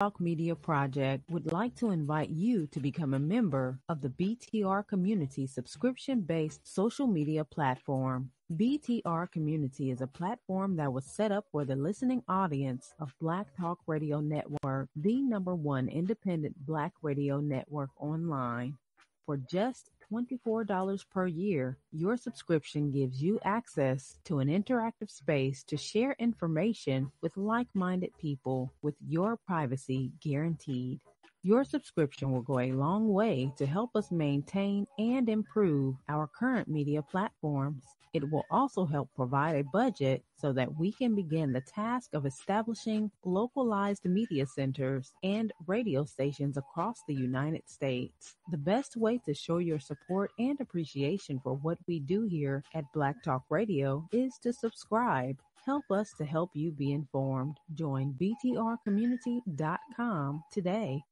Talk Media Project would like to invite you to become a member of the BTR Community subscription-based social media platform. BTR Community is a platform that was set up for the listening audience of Black Talk Radio Network, the #1 independent Black radio network online. For just $24 per year, your subscription gives you access to an interactive space to share information with like-minded people with your privacy guaranteed. Your subscription will go a long way to help us maintain and improve our current media platforms. It will also help provide a budget so that we can begin the task of establishing localized media centers and radio stations across the United States. The best way to show your support and appreciation for what we do here at Black Talk Radio is to subscribe. Help us to help you be informed. Join btrcommunity.com today.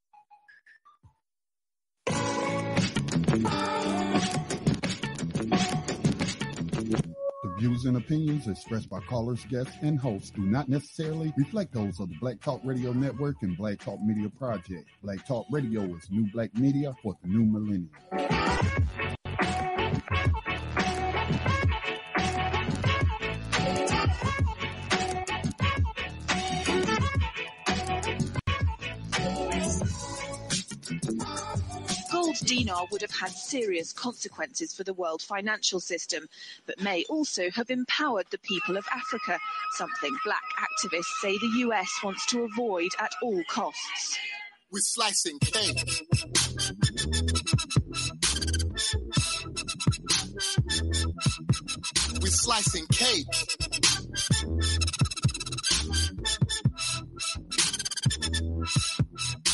The views and opinions expressed by callers, guests, and hosts do not necessarily reflect those of the Black Talk Radio Network and Black Talk Media Project. Black Talk Radio is new black media for the new millennium. Dinar would have had serious consequences for the world financial system, but may also have empowered the people of Africa, something black activists say the US wants to avoid at all costs. We're slicing cake. We're slicing cake.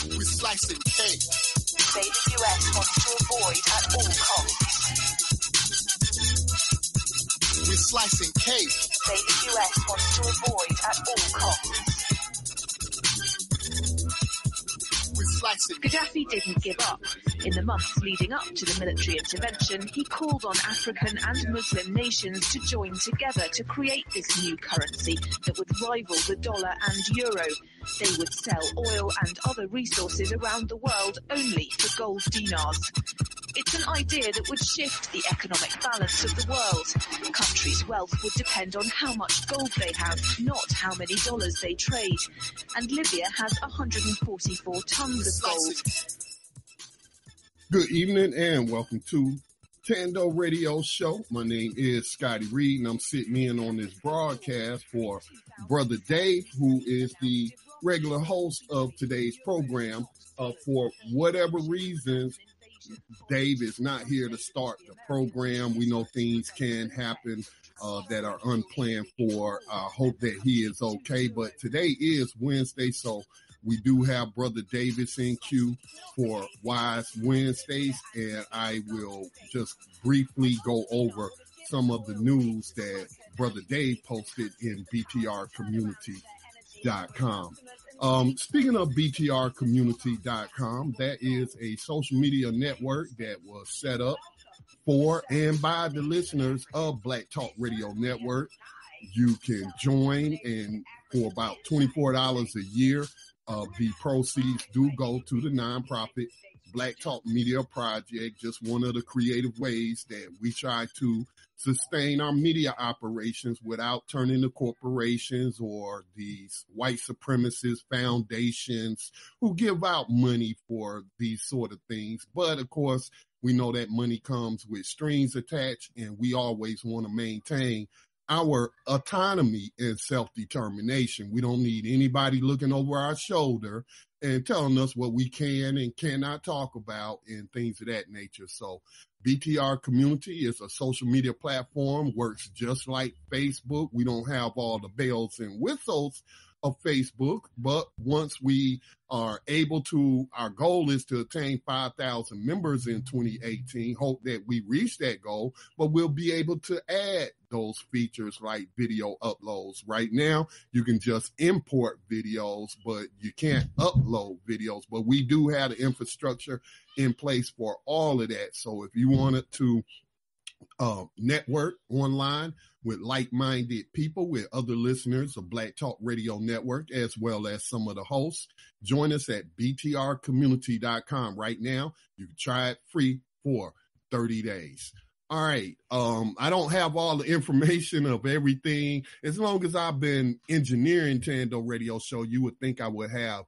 We're slicing cake. Say the US wants to avoid at all costs. We're slicing cake. Say the US wants to avoid at all costs. We're slicing. Gaddafi didn't give up. In the months leading up to the military intervention, he called on African and Muslim nations to join together to create this new currency that would rival the dollar and euro. They would sell oil and other resources around the world only for gold dinars. It's an idea that would shift the economic balance of the world. Countries' wealth would depend on how much gold they have, not how many dollars they trade. And Libya has 144 tons of gold. Good evening and welcome to Thando Radio Show. My name is Scotty Reed and I'm sitting in on this broadcast for Brother Dave, who is the regular host of today's program. For whatever reasons, Dave is not here to start the program. We know things can happen that are unplanned for. I hope that he is okay. But today is Wednesday, so we do have Brother Davis in queue for Wise Wednesdays, and I will just briefly go over some of the news that Brother Dave posted in btrcommunity.com. Speaking of btrcommunity.com, that is a social media network that was set up for and by the listeners of Black Talk Radio Network. You can join, and for about $24 a year, the proceeds do go to the nonprofit Black Talk Media Project, just one of the creative ways that we try to sustain our media operations without turning to corporations or these white supremacist foundations who give out money for these sort of things. But of course, we know that money comes with strings attached, and we always want to maintain our autonomy and self-determination. We don't need anybody looking over our shoulder and telling us what we can and cannot talk about and things of that nature. So BTR Community is a social media platform, works just like Facebook. We don't have all the bells and whistles of Facebook, but once we are able to, our goal is to attain 5,000 members in 2018. Hope that we reach that goal, but we'll be able to add those features like video uploads. Right now, you can just import videos, but you can't upload videos. But we do have the infrastructure in place for all of that. So if you wanted to network online with like-minded people, with other listeners of Black Talk Radio Network, as well as some of the hosts. Join us at btrcommunity.com right now. You can try it free for 30 days. All right. I don't have all the information of everything. As long as I've been engineering Thando Radio Show, you would think I would have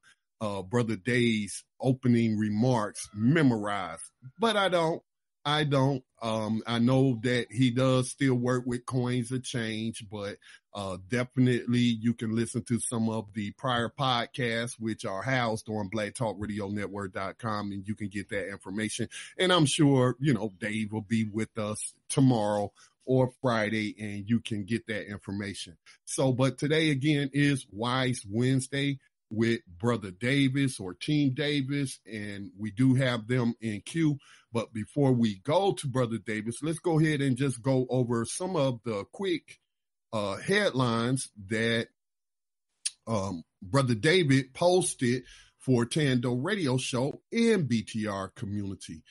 Brother Dave's opening remarks memorized, but I don't. I know that he does still work with coins of change, but definitely you can listen to some of the prior podcasts, which are housed on blacktalkradionetwork.com, and you can get that information. And I'm sure, Dave will be with us tomorrow or Friday, and you can get that information. So, but today again is Wise Wednesday with Brother Davis or Team Davis, and we do have them in queue. But before we go to Brother Davis, let's go ahead and just go over some of the quick headlines that Brother David posted for Thando Radio Show and BTR Community.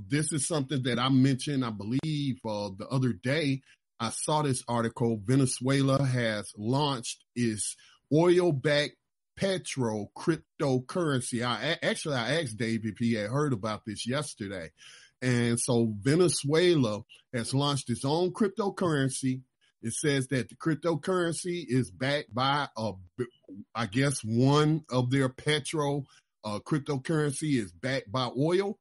This is something that I mentioned, I believe, the other day. I saw this article. Venezuela has launched its oil-backed petro cryptocurrency. I asked Dave if he had heard about this yesterday. And so Venezuela has launched its own cryptocurrency. It says that the cryptocurrency is backed by, I guess one of their cryptocurrency is backed by oil,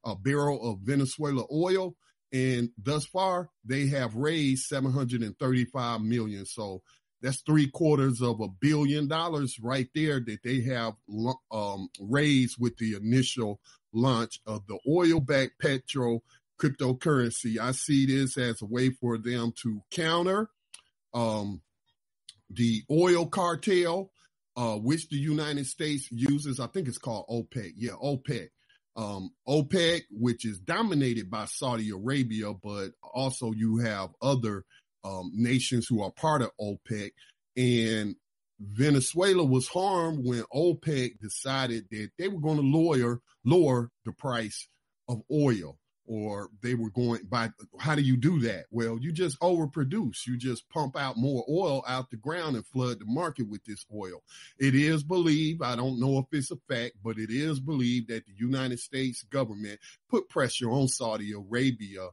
a barrel of Venezuela oil. And thus far, they have raised $735 million. So that's $750 million right there that they have raised with the initial launch of the oil-backed petro cryptocurrency. I see this as a way for them to counter the oil cartel, which the United States uses. I think it's called OPEC. Yeah, OPEC. OPEC, which is dominated by Saudi Arabia, but also you have other nations who are part of OPEC. And Venezuela was harmed when OPEC decided that they were going to lower the price of oil, or they were going by. How do you do that? Well, you just overproduce. You just pump out more oil out the ground and flood the market with this oil. It is believed, I don't know if it's a fact, but it is believed that the United States government put pressure on Saudi Arabia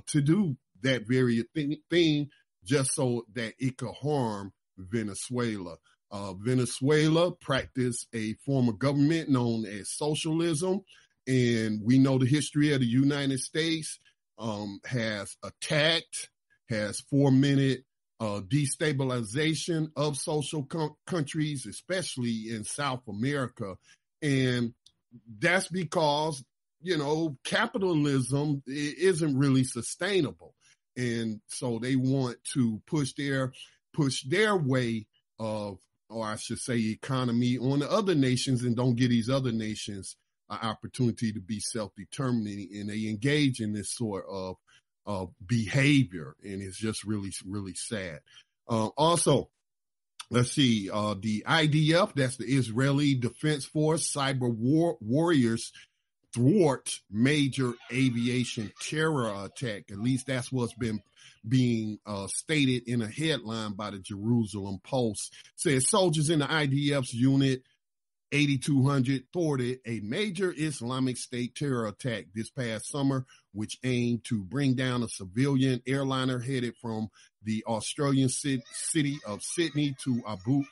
to do that very thing, just so that it could harm Venezuela. Venezuela practiced a form of government known as socialism, and we know the history of the United States has attacked, has fomented destabilization of social countries, especially in South America. And that's because, capitalism isn't really sustainable. And so they want to push their way of, or I should say, economy on the other nations, and don't give these other nations an opportunity to be self-determining. And they engage in this sort of behavior, and it's just really, really sad. Also, let's see, the IDF, that's the Israeli Defense Force, cyber warriors thwart major aviation terror attack. At least that's what's been being stated in a headline by the Jerusalem Post. Says soldiers in the IDF's unit 8200 thwarted a major Islamic State terror attack this past summer, which aimed to bring down a civilian airliner headed from the Australian city of Sydney to Abu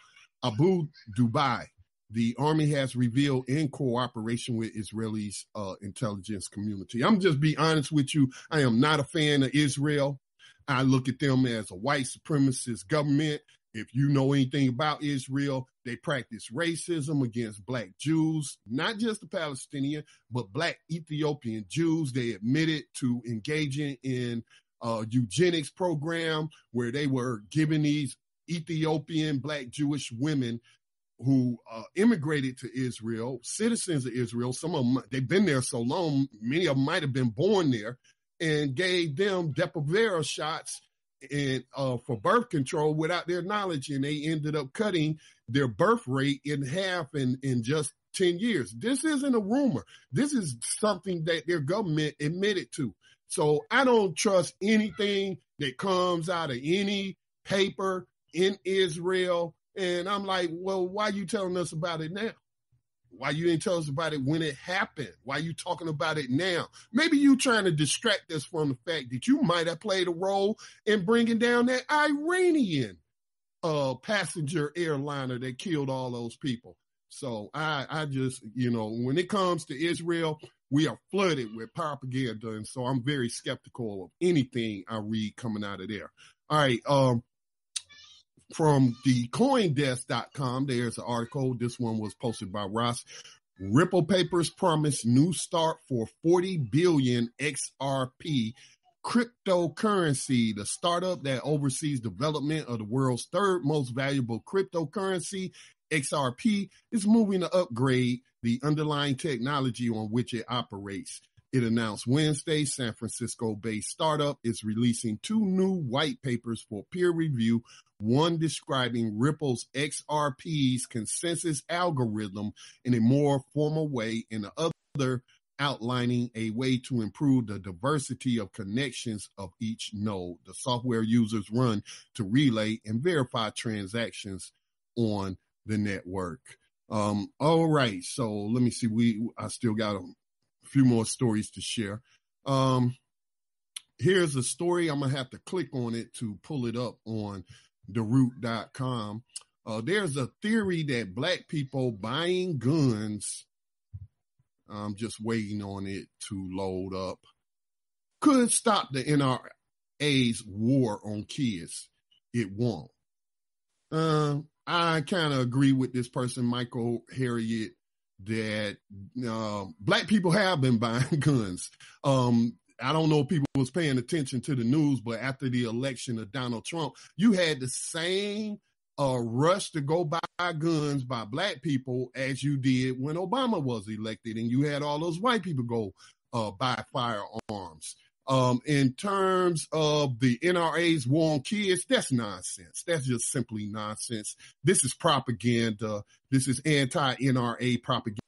Dhabi. The Army has revealed in cooperation with Israel's intelligence community. I'm just be honest with you. I am not a fan of Israel. I look at them as a white supremacist government. If you know anything about Israel, they practice racism against Black Jews, not just the Palestinian, but Black Ethiopian Jews. They admitted to engaging in a eugenics program where they were giving these Ethiopian Black Jewish women who immigrated to Israel, citizens of Israel. Some of them, they've been there so long, many of them might have been born there, and gave them Depo-Provera shots and for birth control without their knowledge, and they ended up cutting their birth rate in half in just 10 years. This isn't a rumor. This is something that their government admitted to. So I don't trust anything that comes out of any paper in Israel. And I'm like, well, why are you telling us about it now? Why you didn't tell us about it when it happened? Why are you talking about it now? Maybe you trying to distract us from the fact that you might have played a role in bringing down that Iranian passenger airliner that killed all those people. So I just, when it comes to Israel, we are flooded with propaganda. And so I'm very skeptical of anything I read coming out of there. All right. From the CoinDesk.com, there's an article. This one was posted by Ross. Ripple Papers promise new start for 40 billion XRP cryptocurrency. The startup that oversees development of the world's third most valuable cryptocurrency, XRP, is moving to upgrade the underlying technology on which it operates. It announced Wednesday San Francisco-based startup is releasing 2 new white papers for peer review, one describing Ripple's XRP's consensus algorithm in a more formal way, and the other outlining a way to improve the diversity of connections of each node the software users run to relay and verify transactions on the network. All right, so let me see. I still got a few more stories to share. Here's a story. I'm going to have to click on it to pull it up on theroot.com. There's a theory that black people buying guns, I'm just waiting on it to load up, could stop the NRA's war on kids. It won't. I kind of agree with this person, Michael Harriet, that black people have been buying guns. I don't know if people was paying attention to the news, but after the election of Donald Trump, you had the same rush to go buy guns by black people as you did when Obama was elected, and you had all those white people go buy firearms. In terms of the NRA's war on kids, that's nonsense. That's just simply nonsense. This is propaganda. This is anti-NRA propaganda.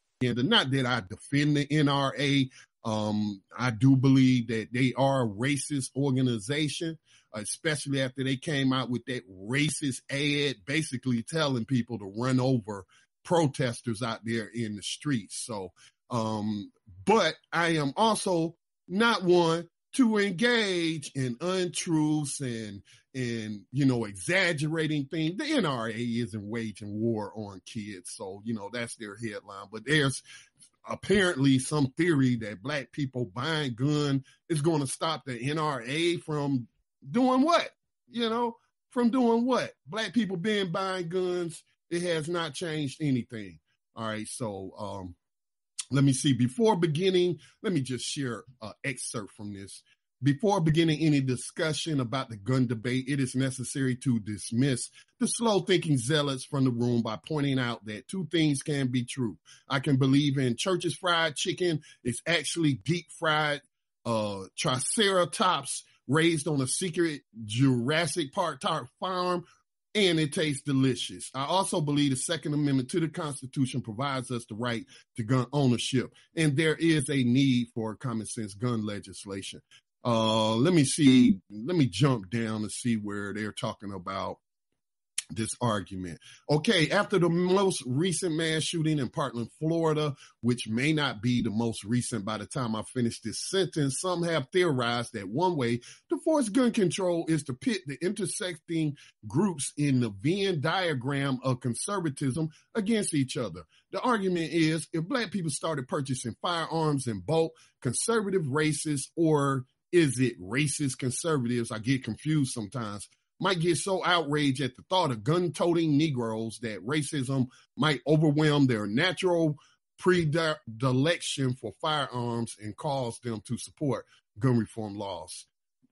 Not that I defend the NRA. I do believe that they are a racist organization, especially after they came out with that racist ad, basically telling people to run over protesters out there in the streets. So, but I am also not one to engage in untruths and exaggerating things. The NRA isn't waging war on kids, so that's their headline. But there's apparently some theory that black people buying gun is going to stop the NRA from doing what? From doing what? Black people been buying guns. It has not changed anything. All right, so let me see. Before beginning, let me just share an excerpt from this. Before beginning any discussion about the gun debate, it is necessary to dismiss the slow-thinking zealots from the room by pointing out that 2 things can be true. I can believe in Church's fried chicken. It's actually deep-fried triceratops raised on a secret Jurassic Park farm, and it tastes delicious. I also believe the Second Amendment to the Constitution provides us the right to gun ownership, and there is a need for common sense gun legislation. Let me see. Let me jump down to see where they're talking about this argument. Okay, after the most recent mass shooting in Parkland, Florida, which may not be the most recent by the time I finish this sentence, some have theorized that one way to force gun control is to pit the intersecting groups in the Venn diagram of conservatism against each other. The argument is, if black people started purchasing firearms in bulk, conservative racists, or is it racist conservatives, I get confused sometimes, might get so outraged at the thought of gun-toting Negroes that racism might overwhelm their natural predilection for firearms and cause them to support gun reform laws.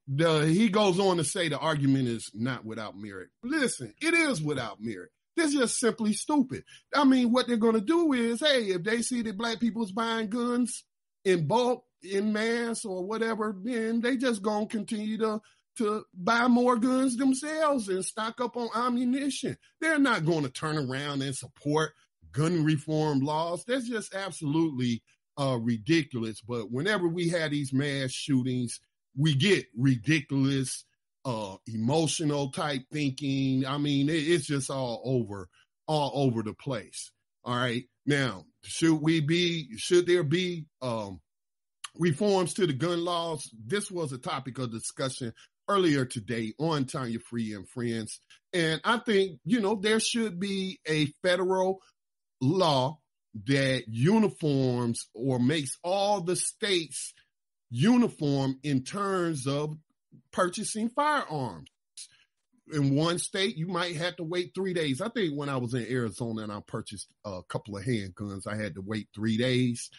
He goes on to say the argument is not without merit. Listen, it is without merit. This is just simply stupid. I mean, what they're going to do is, hey, if they see that black people's buying guns in bulk, in mass, or whatever, then they just going to continue to buy more guns themselves and stock up on ammunition. They're not going to turn around and support gun reform laws. That's just absolutely ridiculous. But whenever we have these mass shootings, we get ridiculous, emotional type thinking. I mean, it's just all over the place. All right. Now, should there be reforms to the gun laws? This was a topic of discussion earlier today on Tanya Free and Friends. And I think, there should be a federal law that uniforms or makes all the states uniform in terms of purchasing firearms. In one state, you might have to wait 3 days. I think when I was in Arizona and I purchased a couple of handguns, I had to wait 3 days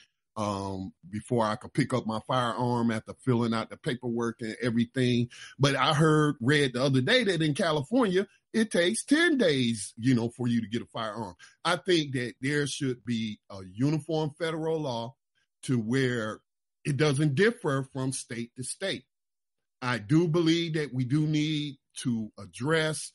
before I could pick up my firearm after filling out the paperwork and everything. But I read the other day that in California, it takes 10 days, for you to get a firearm. I think that there should be a uniform federal law to where it doesn't differ from state to state. I do believe that we do need to address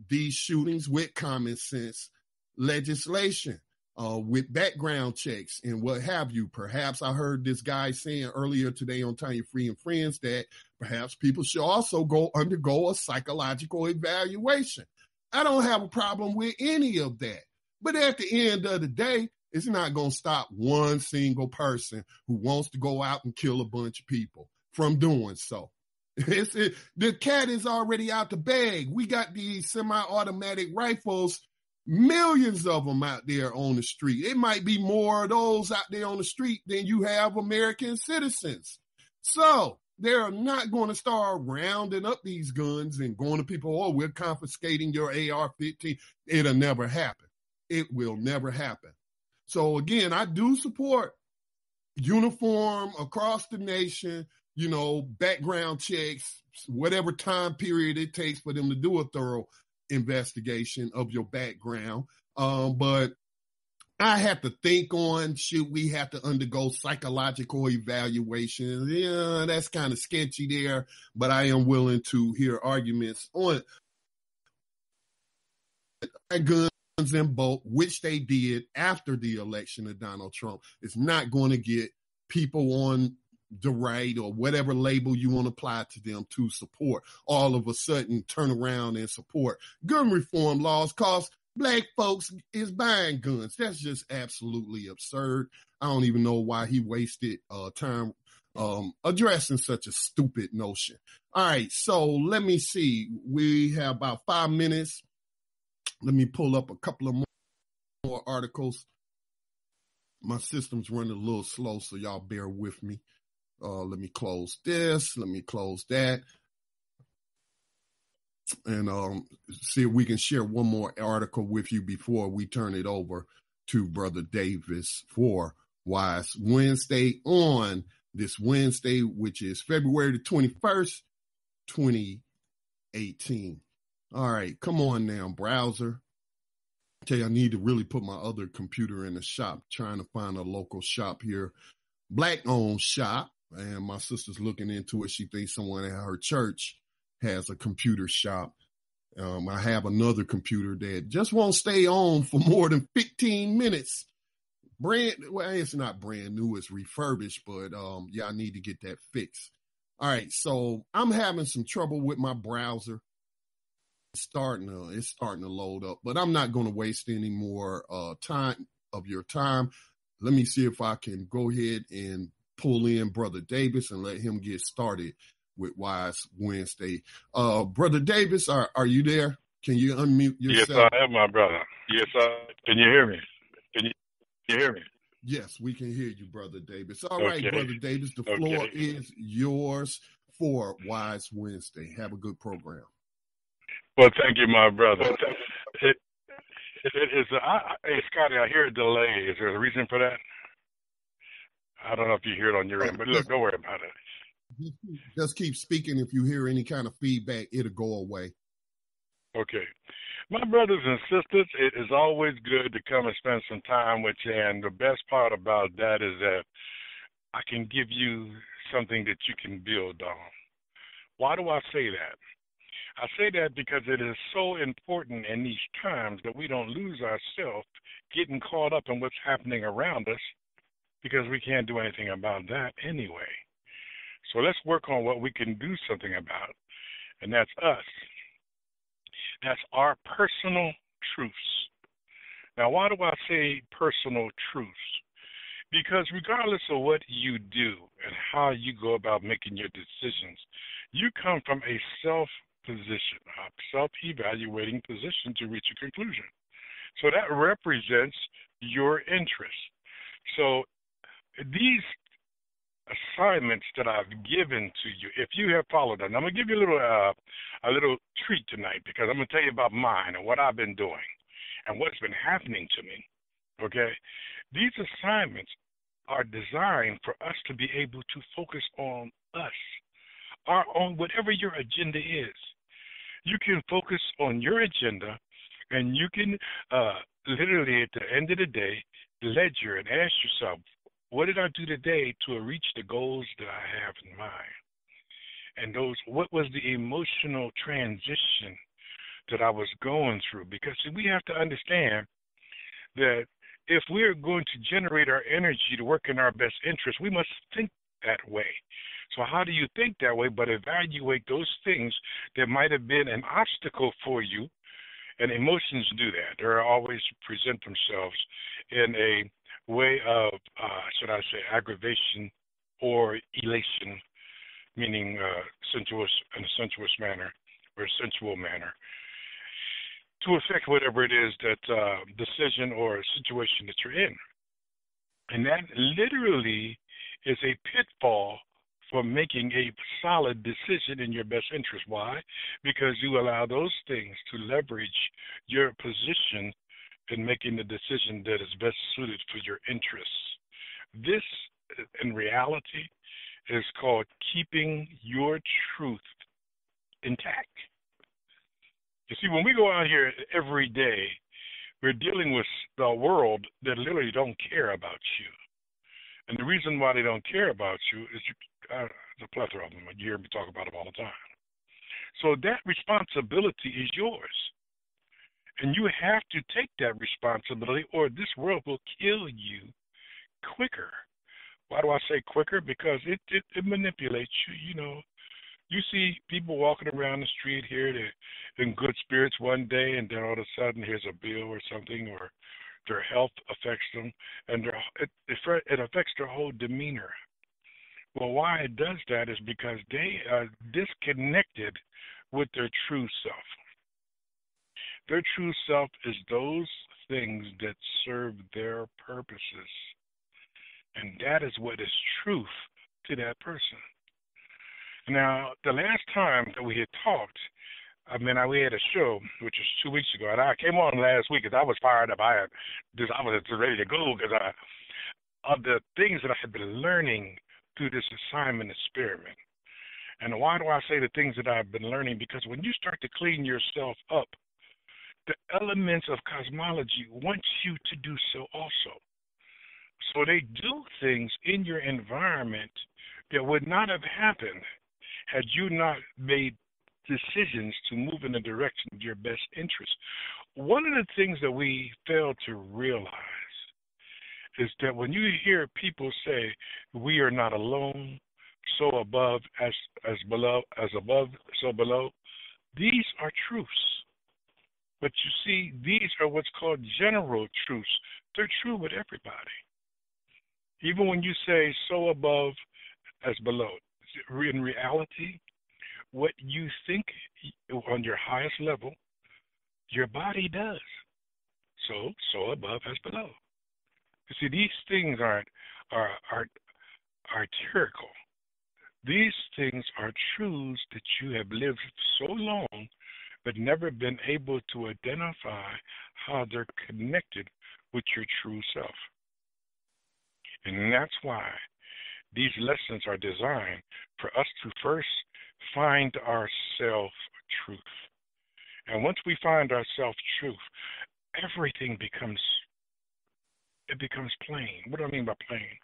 these shootings with common sense legislation, with background checks and what have you. Perhaps I heard this guy saying earlier today on Tanya Free and Friends that perhaps people should also undergo a psychological evaluation. I don't have a problem with any of that. But at the end of the day, it's not going to stop one single person who wants to go out and kill a bunch of people from doing so. The cat is already out the bag. We got these semi-automatic rifles, millions of them out there on the street. It might be more of those out there on the street than you have American citizens. So they're not going to start rounding up these guns and going to people, oh, we're confiscating your AR-15. It'll never happen. It will never happen. So again, I do support uniform across the nation, background checks, whatever time period it takes for them to do a thorough investigation of your background. But I have to think on, should we have to undergo psychological evaluation? Yeah, that's kind of sketchy there, but I am willing to hear arguments on guns in bulk, which they did after the election of Donald Trump. It's not going to get people on the right or whatever label you want to apply to them to support, all of a sudden turn around and support gun reform laws because Black folks is buying guns. That's just absolutely absurd. I don't even know why he wasted time addressing such a stupid notion. All right, so let me see. We have about 5 minutes. Let me pull up a couple of more articles. My system's running a little slow, so y'all bear with me. Let me close this. Let me close that. And see if we can share one more article with you before we turn it over to Brother Davis for Wise Wednesday on this Wednesday, which is February the 21st, 2018. All right, come on now, browser. Okay, I need to really put my other computer in the shop, trying to find a local shop here. Black-owned shop, and my sister's looking into it. She thinks someone at her church has a computer shop. I have another computer that just won't stay on for more than 15 minutes. It's not brand new, it's refurbished, but yeah, I need to get that fixed. All right, so I'm having some trouble with my browser. It's starting to load up, but I'm not going to waste any more time of your time. Let me see if I can go ahead and pull in Brother Davis and let him get started with Wise Wednesday. Brother Davis, are you there? Can you unmute yourself? Yes, I am, my brother. Yes, can you hear me? Can you hear me? Yes, we can hear you, Brother Davis. All right, Brother Davis, the floor is yours for Wise Wednesday. Have a good program. Well, thank you, my brother. Hey, Scotty, I hear a delay. Is there a reason for that? I don't know if you hear it on your end, but look, don't worry about it. Just keep speaking. If you hear any kind of feedback, it'll go away. Okay. My brothers and sisters, it is always good to come and spend some time with you, and the best part about that is that I can give you something that you can build on. Why do I say that? I say that because it is so important in these times that we don't lose ourselves getting caught up in what's happening around us, because we can't do anything about that anyway. So let's work on what we can do something about, and that's us. That's our personal truths. Now, why do I say personal truths? Because regardless of what you do and how you go about making your decisions, you come from a self-position, a self-evaluating position to reach a conclusion. So that represents your interest. So these assignments that I've given to you, if you have followed them, I'm gonna give you a little treat tonight because I'm gonna tell you about mine and what I've been doing and what's been happening to me. Okay, these assignments are designed for us to be able to focus on us, our own, whatever your agenda is. You can focus on your agenda, and you can literally at the end of the day ledger and ask yourself, what did I do today to reach the goals that I have in mind? And what was the emotional transition that I was going through? Because we have to understand that if we're going to generate our energy to work in our best interest, we must think that way. So how do you think that way? But evaluate those things that might have been an obstacle for you. And emotions do that. They always present themselves in a way of, should I say, aggravation or elation, meaning sensuous, in a sensuous manner or a sensual manner, to affect whatever it is that decision or situation that you're in. And that literally is a pitfall for making a solid decision in your best interest. Why? Because you allow those things to leverage your position in making the decision that is best suited for your interests. This, in reality, is called keeping your truth intact. You see, when we go out here every day, we're dealing with the world that literally don't care about you. And the reason why they don't care about you is there's a plethora of them. You hear me talk about them all the time. So that responsibility is yours. And you have to take that responsibility or this world will kill you quicker. Why do I say quicker? Because it manipulates you. You know, you see people walking around the street here, they're in good spirits one day, and then all of a sudden here's a bill or something, or their health affects them, and it affects their whole demeanor. Well, why it does that is because they are disconnected with their true self. Their true self is those things that serve their purposes. And that is what is truth to that person. Now, the last time that we had talked, we had a show, which was 2 weeks ago, and I came on last week because I was fired up. I was ready to go because of the things that I had been learning through this assignment experiment. And why do I say the things that I've been learning? Because when you start to clean yourself up, the elements of cosmology want you to do so also. So they do things in your environment that would not have happened had you not made decisions to move in the direction of your best interest. One of the things that we fail to realize is that when you hear people say, we are not alone, so above as below, as above, so below, these are truths. But you see, these are what's called general truths. They're true with everybody. Even when you say so above as below, in reality, what you think on your highest level, your body does. So above as below. You see, these things are arterial. These things are truths that you have lived so long, but never been able to identify how they're connected with your true self. And that's why these lessons are designed for us to first find our self-truth. And once we find our self-truth, everything becomes plain. What do I mean by plain?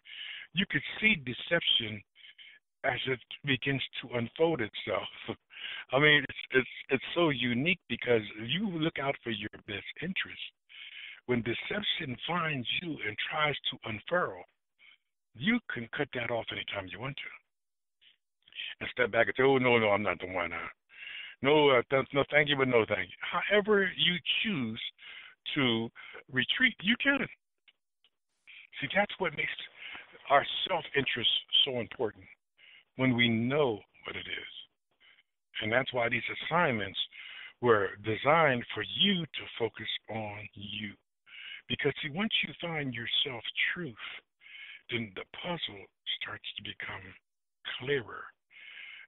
You could see deception as it begins to unfold itself. I mean, it's so unique because you look out for your best interest. When deception finds you and tries to unfurl, you can cut that off anytime you want to. and step back and say, oh, no, I'm not the one. No, no, thank you, but no, thank you. However you choose to retreat, you can. See, that's what makes our self-interest so important, when we know what it is. And that's why these assignments were designed for you to focus on you. Because, see, once you find your self-truth, then the puzzle starts to become clearer.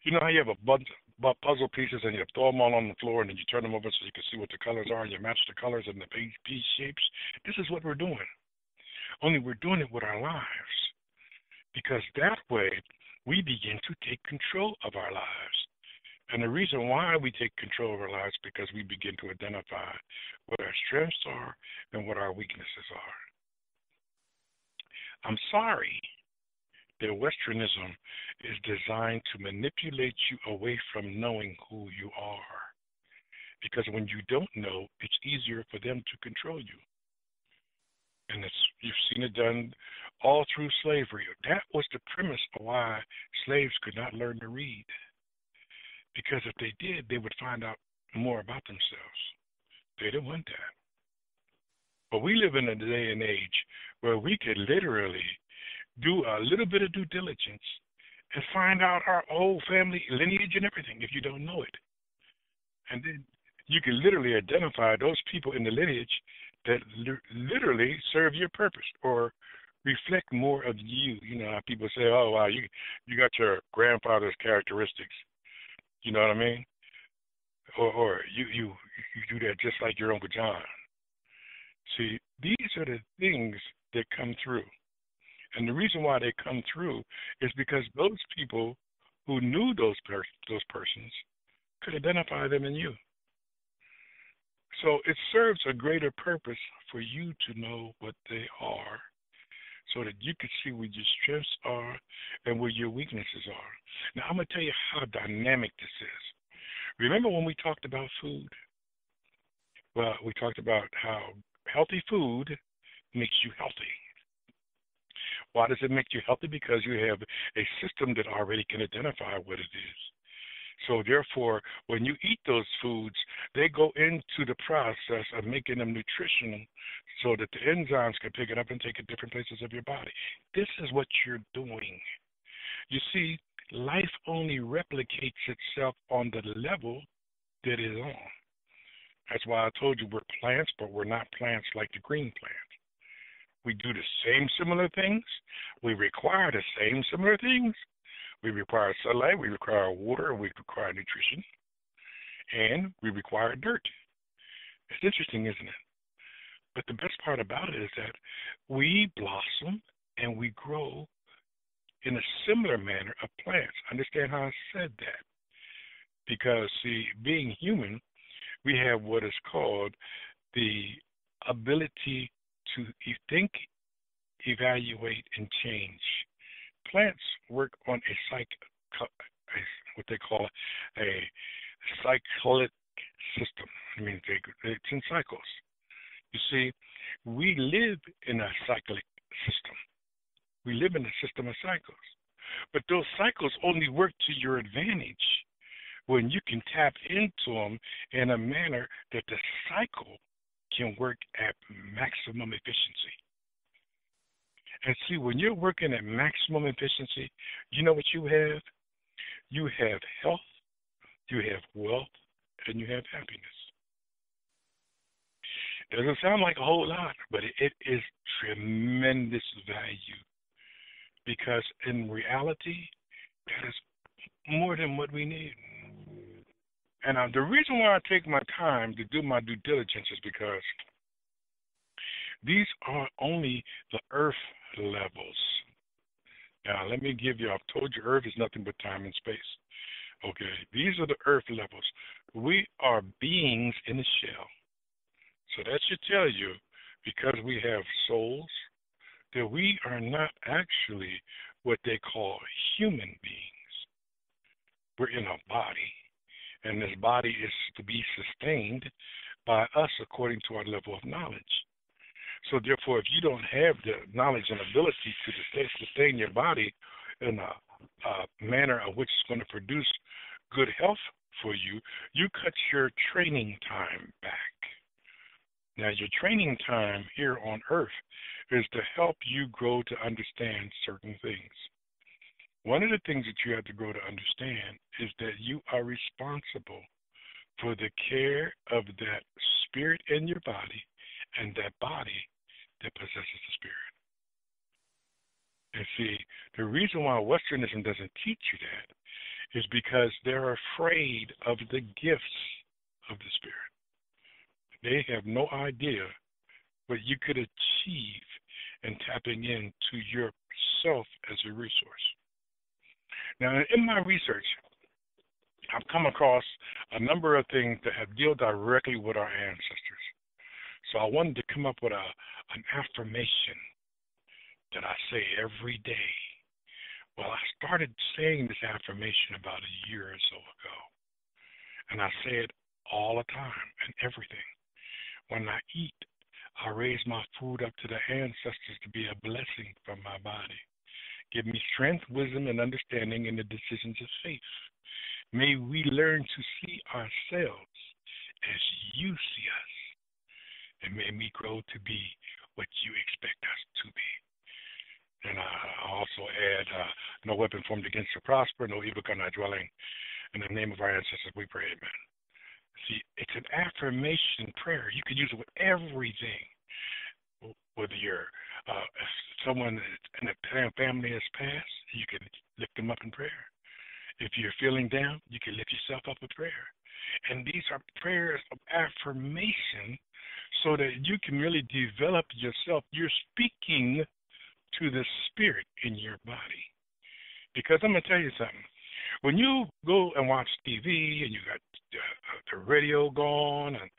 You know how you have a bunch of puzzle pieces and you throw them all on the floor and then you turn them over so you can see what the colors are and you match the colors and the piece shapes? This is what we're doing. Only we're doing it with our lives. Because that way we begin to take control of our lives. And the reason why we take control of our lives is because we begin to identify what our strengths are and what our weaknesses are. I'm sorry that Westernism is designed to manipulate you away from knowing who you are. Because when you don't know, it's easier for them to control you. And you've seen it done all through slavery. That was the premise of why slaves could not learn to read. Because if they did, they would find out more about themselves. They didn't want that. But we live in a day and age where we could literally do a little bit of due diligence and find out our whole family lineage and everything if you don't know it. And then you can literally identify those people in the lineage that literally serve your purpose or reflect more of you. You know how people say, oh, wow, you got your grandfather's characteristics. You know what I mean? Or you do that just like your Uncle John. See, these are the things that come through. And the reason why they come through is because those people who knew those persons could identify them in you. So it serves a greater purpose for you to know what they are so that you can see where your strengths are and where your weaknesses are. Now, I'm going to tell you how dynamic this is. Remember when we talked about food? Well, we talked about how healthy food makes you healthy. Why does it make you healthy? Because you have a system that already can identify what it is. So therefore, when you eat those foods, they go into the process of making them nutritional so that the enzymes can pick it up and take it different places of your body. This is what you're doing. You see, life only replicates itself on the level that it's on. That's why I told you we're plants, but we're not plants like the green plant. We do the same similar things. We require the same similar things. We require sunlight, we require water, we require nutrition, and we require dirt. It's interesting, isn't it? But the best part about it is that we blossom and we grow in a similar manner of plants. Understand how I said that? Because, see, being human, we have what is called the ability to think, evaluate, and change. Plants work on what they call a cyclic system. I mean, it's in cycles. You see, we live in a cyclic system. We live in a system of cycles. But those cycles only work to your advantage when you can tap into them in a manner that the cycle can work at maximum efficiency. And see, when you're working at maximum efficiency, you know what you have? You have health, you have wealth, and you have happiness. It doesn't sound like a whole lot, but it is tremendous value. Because in reality, that is more than what we need. And the reason why I take my time to do my due diligence is because these are only the earth levels. Now, let me give you, I've told you earth is nothing but time and space. Okay, these are the earth levels. We are beings in a shell. So that should tell you, because we have souls, that we are not actually what they call human beings. We're in a body, and this body is to be sustained by us according to our level of knowledge. So therefore, if you don't have the knowledge and ability to sustain your body in a manner of which is going to produce good health for you, you cut your training time back. Now, your training time here on earth is to help you grow to understand certain things. One of the things that you have to grow to understand is that you are responsible for the care of that spirit in your body and that body that possesses the spirit. And see, the reason why Westernism doesn't teach you that is because they're afraid of the gifts of the spirit. They have no idea what you could achieve in tapping into yourself as a resource. Now, in my research, I've come across a number of things that have dealt directly with our ancestors. So I wanted to come up with an affirmation that I say every day. Well, I started saying this affirmation about a year or so ago, and I say it all the time and everything. When I eat, I raise my food up to the ancestors to be a blessing from my body. Give me strength, wisdom, and understanding in the decisions of faith. May we learn to see ourselves as you see us, and may we grow to be what you expect us to be. And I also add, no weapon formed against you prosper, no evil come nigh dwelling. In the name of our ancestors, we pray, amen. See, it's an affirmation prayer. You can use it with everything. Whether you're, if someone in a family has passed, you can lift them up in prayer. If you're feeling down, you can lift yourself up in prayer. And these are prayers of affirmation so that you can really develop yourself. You're speaking to the spirit in your body. Because I'm going to tell you something. When you go and watch TV and you got the radio going and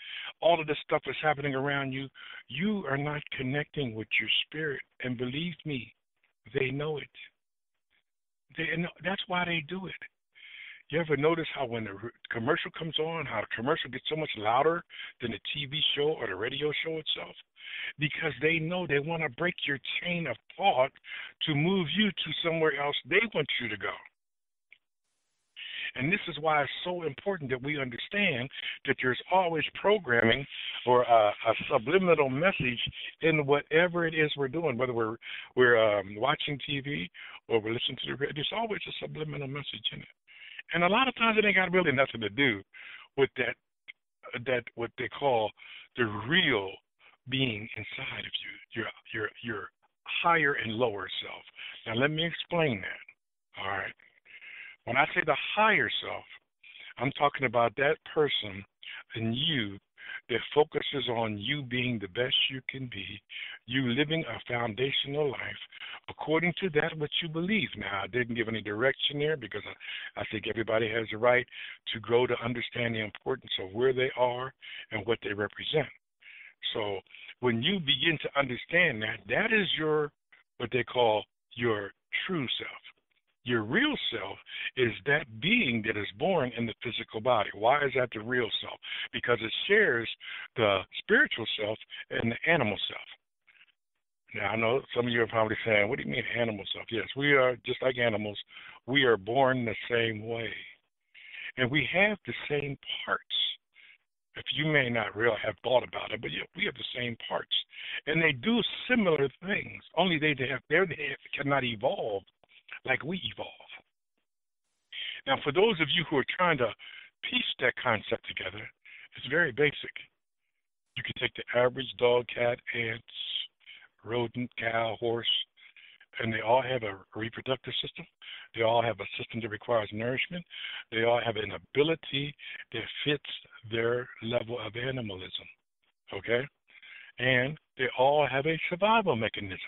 all of this stuff is happening around you, you are not connecting with your spirit. And believe me, they know it. That's why they do it. You ever notice how when the commercial comes on, how the commercial gets so much louder than the TV show or the radio show itself? Because they know they want to break your chain of thought to move you to somewhere else they want you to go. And this is why it's so important that we understand that there's always programming or a subliminal message in whatever it is we're doing, whether we're watching TV or we're listening to the radio. There's always a subliminal message in it. And a lot of times it ain't got really nothing to do with that what they call the real being inside of you, your higher and lower self. Now let me explain that. All right. When I say the higher self, I'm talking about that person in you that focuses on you being the best you can be, you living a foundational life according to that which you believe. Now, I didn't give any direction there because I think everybody has the right to grow to understand the importance of where they are and what they represent. So when you begin to understand that, that is what they call your true self. Your real self is that being that is born in the physical body. Why is that the real self? Because it shares the spiritual self and the animal self. Now, I know some of you are probably saying, what do you mean animal self? Yes, we are just like animals. We are born the same way. And we have the same parts. If you may not really have thought about it, but yeah, we have the same parts. And they do similar things, only they cannot evolve like we evolve. Now, for those of you who are trying to piece that concept together, it's very basic. You can take the average dog, cat, ants, rodent, cow, horse, and they all have a reproductive system. They all have a system that requires nourishment. They all have an ability that fits their level of animalism, okay? And they all have a survival mechanism,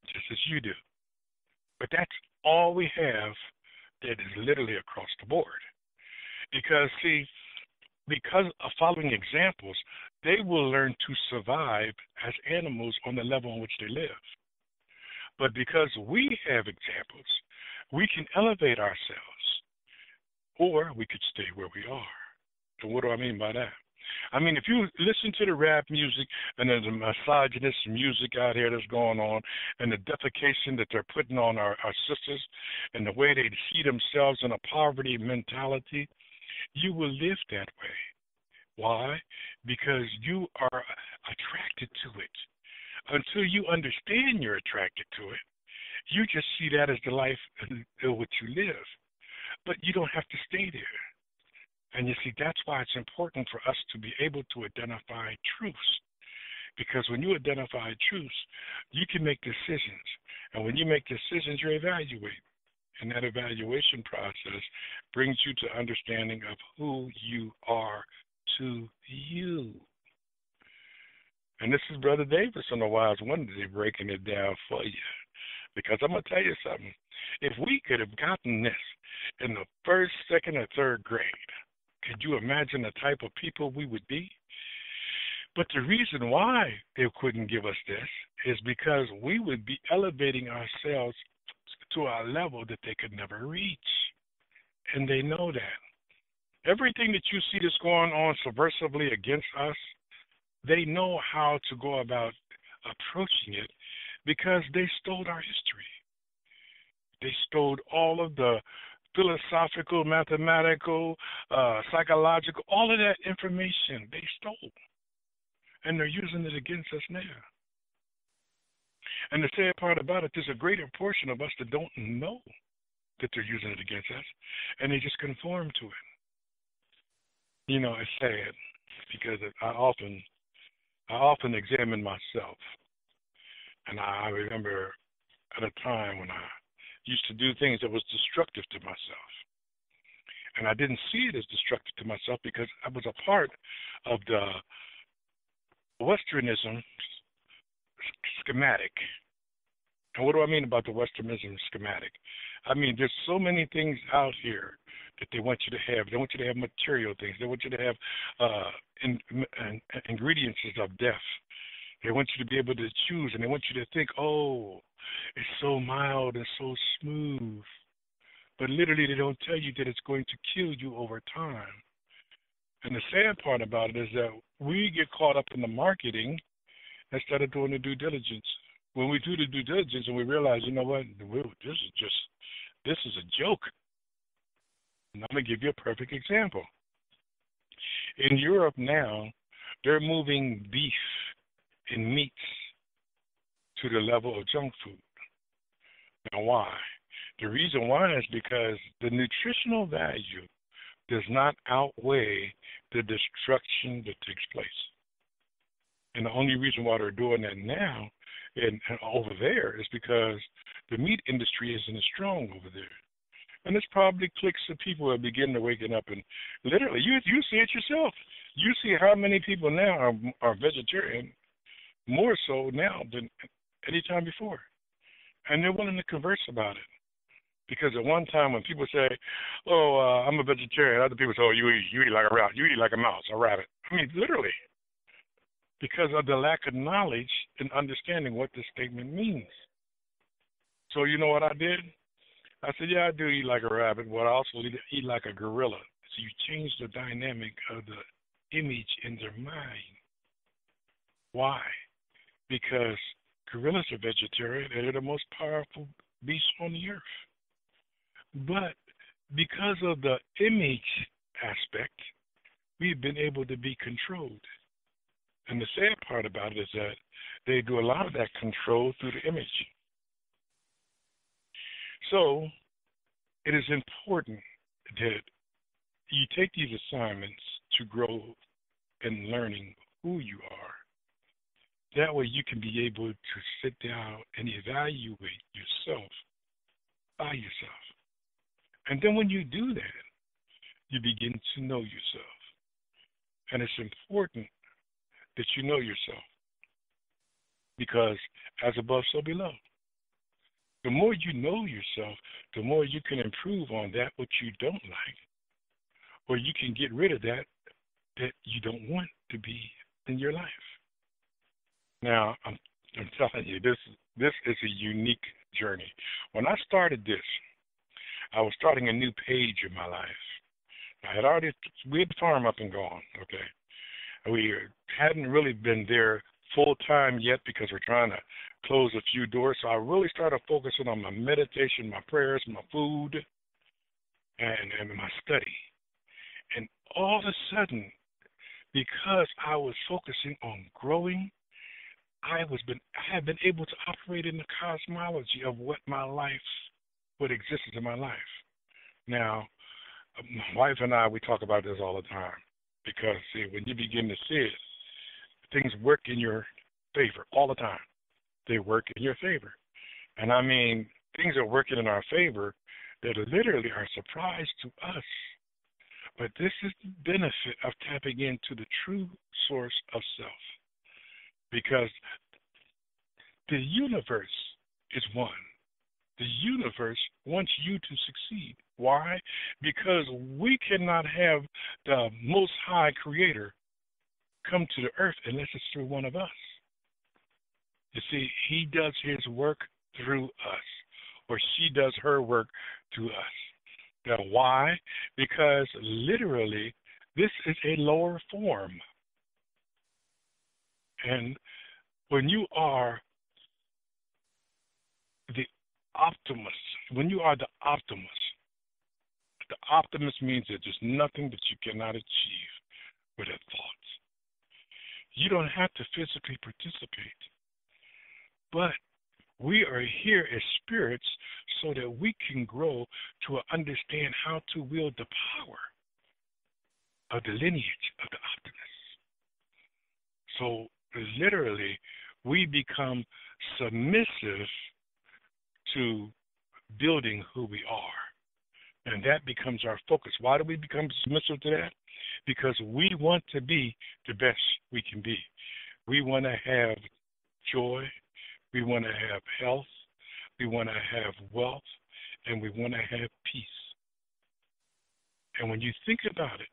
just as you do. But that's all we have that is literally across the board. Because, see, because of following examples, they will learn to survive as animals on the level on which they live. But because we have examples, we can elevate ourselves, or we could stay where we are. And what do I mean by that? I mean, if you listen to the rap music and there's a misogynist music out here that's going on and the defecation that they're putting on our sisters and the way they see themselves in a poverty mentality, you will live that way. Why? Because you are attracted to it. Until you understand you're attracted to it, you just see that as the life in which you live. But you don't have to stay there. And you see, that's why it's important for us to be able to identify truths. Because when you identify truths, you can make decisions. And when you make decisions, you evaluate. And that evaluation process brings you to understanding of who you are to you. And this is Brother Davis on the Wise Wednesday breaking it down for you. Because I'm going to tell you something. If we could have gotten this in the first, second, or third grade, could you imagine the type of people we would be? But the reason why they couldn't give us this is because we would be elevating ourselves to a level that they could never reach. And they know that. Everything that you see that's going on subversively against us, they know how to go about approaching it because they stole our history. They stole all of the philosophical, mathematical, psychological, all of that information they stole. And they're using it against us now. And the sad part about it, there's a greater portion of us that don't know that they're using it against us, and they just conform to it. You know, it's sad because I often examine myself. And I remember at a time when I used to do things that was destructive to myself. And I didn't see it as destructive to myself because I was a part of the Westernism schematic. And what do I mean about the Westernism schematic? I mean, there's so many things out here that they want you to have. They want you to have material things. They want you to have ingredients of death. They want you to be able to choose, and they want you to think, oh, it's so mild and so smooth. But literally, they don't tell you that it's going to kill you over time. And the sad part about it is that we get caught up in the marketing instead of doing the due diligence. When we do the due diligence and we realize, you know what, this is a joke. And I'm going to give you a perfect example. In Europe now, they're moving beef and meats to the level of junk food. Now, why? The reason why is because the nutritional value does not outweigh the destruction that takes place. And the only reason why they're doing that now and over there is because the meat industry isn't as strong over there. And it's probably cliques of people who are beginning to waking up, and literally, you see it yourself. You see how many people now are vegetarian, more so now than any time before. And they're willing to converse about it. Because at one time when people say, oh, I'm a vegetarian, other people say, oh, you eat like a rat, you eat like a mouse, a rabbit. I mean, literally. Because of the lack of knowledge and understanding what this statement means. So you know what I did? I said, yeah, I do eat like a rabbit, but I also eat like a gorilla. So you change the dynamic of the image in their mind. Why? Because gorillas are vegetarian and they're the most powerful beasts on the earth. But because of the image aspect, we've been able to be controlled. And the sad part about it is that they do a lot of that control through the image. So it is important that you take these assignments to grow in learning who you are. That way you can be able to sit down and evaluate yourself by yourself. And then when you do that, you begin to know yourself. And it's important that you know yourself. Because as above, so below. The more you know yourself, the more you can improve on that which you don't like. Or you can get rid of that you don't want to be in your life. Now, I'm telling you, this is a unique journey. When I started this, I was starting a new page in my life. We had the farm up and gone, okay? We hadn't really been there full time yet because we're trying to close a few doors. So I really started focusing on my meditation, my prayers, my food, and my study. And all of a sudden, because I was focusing on growing, I have been able to operate in the cosmology of what existed in my life. Now, my wife and I, we talk about this all the time because, see, when you begin to see it, things work in your favor all the time. They work in your favor. And I mean, things are working in our favor that literally are a surprise to us. But this is the benefit of tapping into the true source of self. Because the universe is one. The universe wants you to succeed. Why? Because we cannot have the Most High Creator come to the earth unless it's through one of us. You see, He does His work through us, or she does her work through us. Now, why? Because literally, this is a lower form. And when you are the the optimist means that there's nothing that you cannot achieve with a thought. You don't have to physically participate, but we are here as spirits so that we can grow to understand how to wield the power of the lineage of the optimist. So literally, we become submissive to building who we are. And that becomes our focus. Why do we become submissive to that? Because we want to be the best we can be. We want to have joy. We want to have health. We want to have wealth. And we want to have peace. And when you think about it,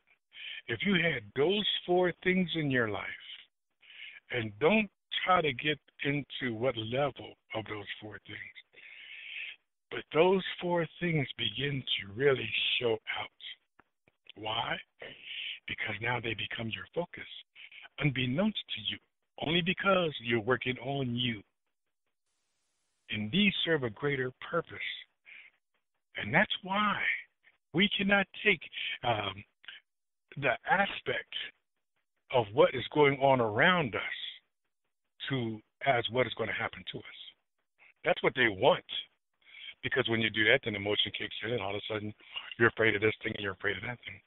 if you had those four things in your life, and don't try to get into what level of those four things, but those four things begin to really show out. Why? Because now they become your focus, unbeknownst to you, only because you're working on you. And these serve a greater purpose. And that's why we cannot take the aspect of what is going on around us as what is going to happen to us. That's what they want. Because when you do that, then emotion kicks in, and all of a sudden you're afraid of this thing and you're afraid of that thing.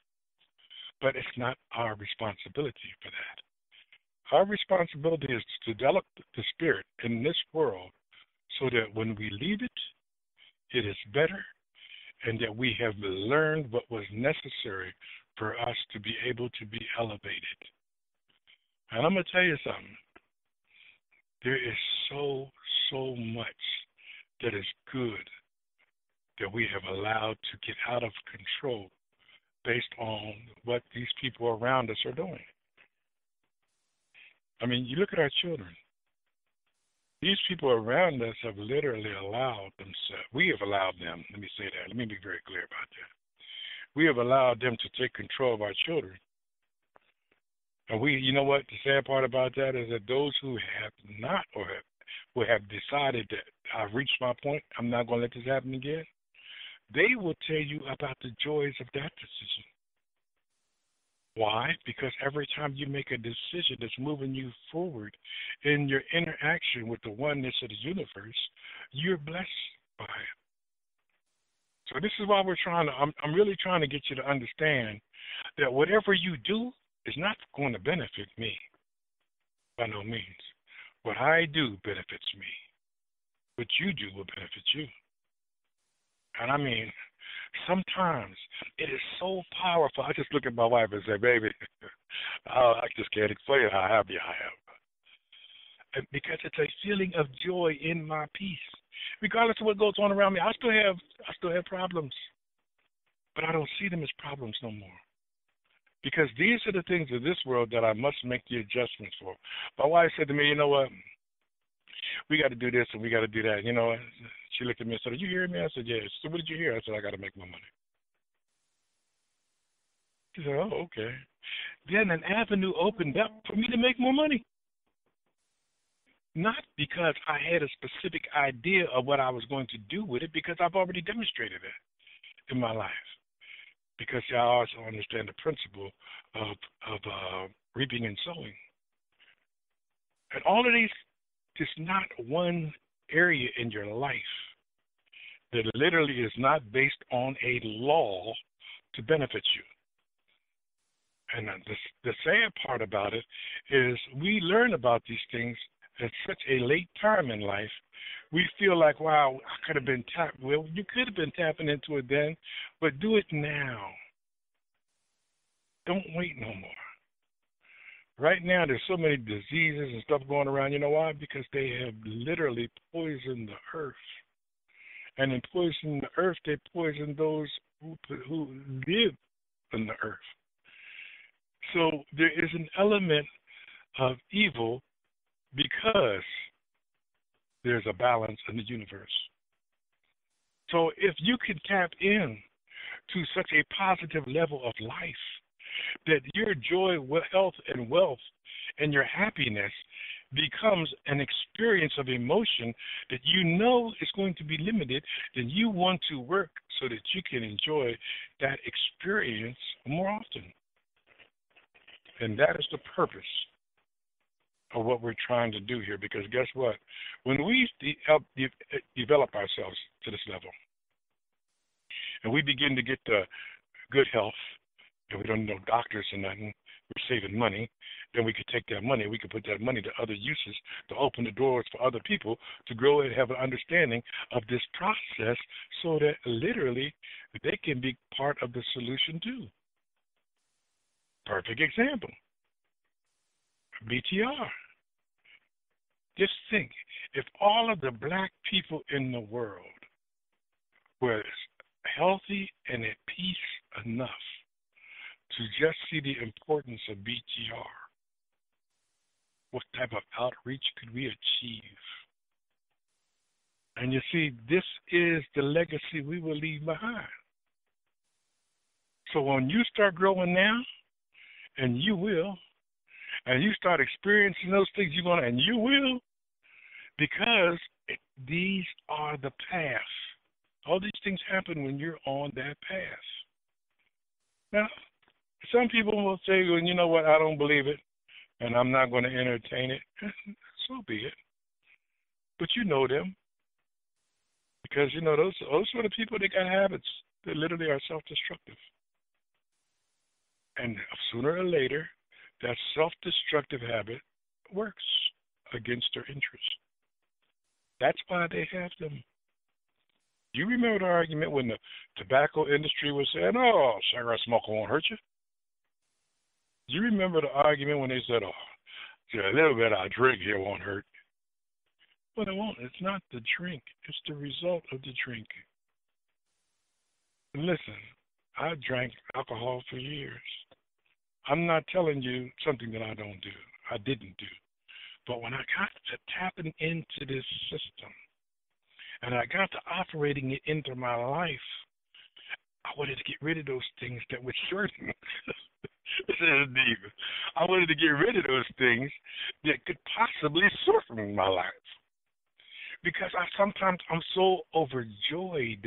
But it's not our responsibility for that. Our responsibility is to develop the spirit in this world so that when we leave it, it is better, and that we have learned what was necessary for us to be able to be elevated. And I'm going to tell you something. There is so much that is good that we have allowed to get out of control based on what these people around us are doing. I mean, you look at our children. These people around us have literally allowed themselves, we have allowed them, let me say that, let me be very clear about that. We have allowed them to take control of our children. And you know what, the sad part about that is that those who have not or who have decided that I've reached my point, I'm not going to let this happen again, they will tell you about the joys of that decision. Why? Because every time you make a decision that's moving you forward in your interaction with the oneness of the universe, you're blessed by it. So this is why I'm really trying to get you to understand that whatever you do is not going to benefit me, by no means. What I do benefits me. What you do will benefit you. And I mean, sometimes it is so powerful. I just look at my wife and say, baby, I just can't explain how happy I am. And because it's a feeling of joy in my peace. Regardless of what goes on around me, I still have problems. But I don't see them as problems no more. Because these are the things of this world that I must make the adjustments for. My wife said to me, you know what? We got to do this and we got to do that. You know, she looked at me and said, "Did you hear me?" I said, "Yes." She said, "What did you hear?" I said, "I got to make my money." She said, "Oh, okay." then an avenue opened up for me to make more money. Not because I had a specific idea of what I was going to do with it, because I've already demonstrated it in my life. Because I also understand the principle of reaping and sowing. And all of these, there's not one area in your life that literally is not based on a law to benefit you. And the sad part about it is we learn about these things at such a late time in life. We feel like, wow, I could have been tapped. Well, you could have been tapping into it then, but do it now. Don't wait no more. Right now, there's so many diseases and stuff going around. You know why? Because they have literally poisoned the earth. And in poisoning the earth, they poison those who live on the earth. So there is an element of evil because there's a balance in the universe. So if you can tap in to such a positive level of life, that your joy, health, and wealth and your happiness becomes an experience of emotion that you know is going to be limited, then you want to work so that you can enjoy that experience more often. And that is the purpose of what we're trying to do here, because guess what? When we develop ourselves to this level and we begin to get the good health, and we don't need no doctors or nothing, we're saving money, then we could take that money, we could put that money to other uses to open the doors for other people to grow and have an understanding of this process so that literally they can be part of the solution too. Perfect example. BTR. Just think, if all of the black people in the world were healthy and at peace enough to just see the importance of BTR, what type of outreach could we achieve? And you see, this is the legacy we will leave behind. So when you start growing now, and you will, and you start experiencing those things you're going to, and you will, because these are the path. All these things happen when you're on that path. Now, some people will say, well, you know what, I don't believe it, and I'm not going to entertain it. So be it. But you know them. Because, you know, those are the people that got habits that literally are self-destructive. And sooner or later, that self-destructive habit works against their interest. That's why they have them. You remember the argument when the tobacco industry was saying, oh, cigarette smoking won't hurt you? You remember the argument when they said, oh, a little bit of drink here won't hurt you? But it won't. It's not the drink. It's the result of the drink. And listen, I drank alcohol for years. I'm not telling you something that I don't do. I didn't do. But when I got to tapping into this system and I got to operating it into my life, I wanted to get rid of those things that were shorting. This is deep. I wanted to get rid of those things that could possibly shorten my life. Because sometimes I'm so overjoyed.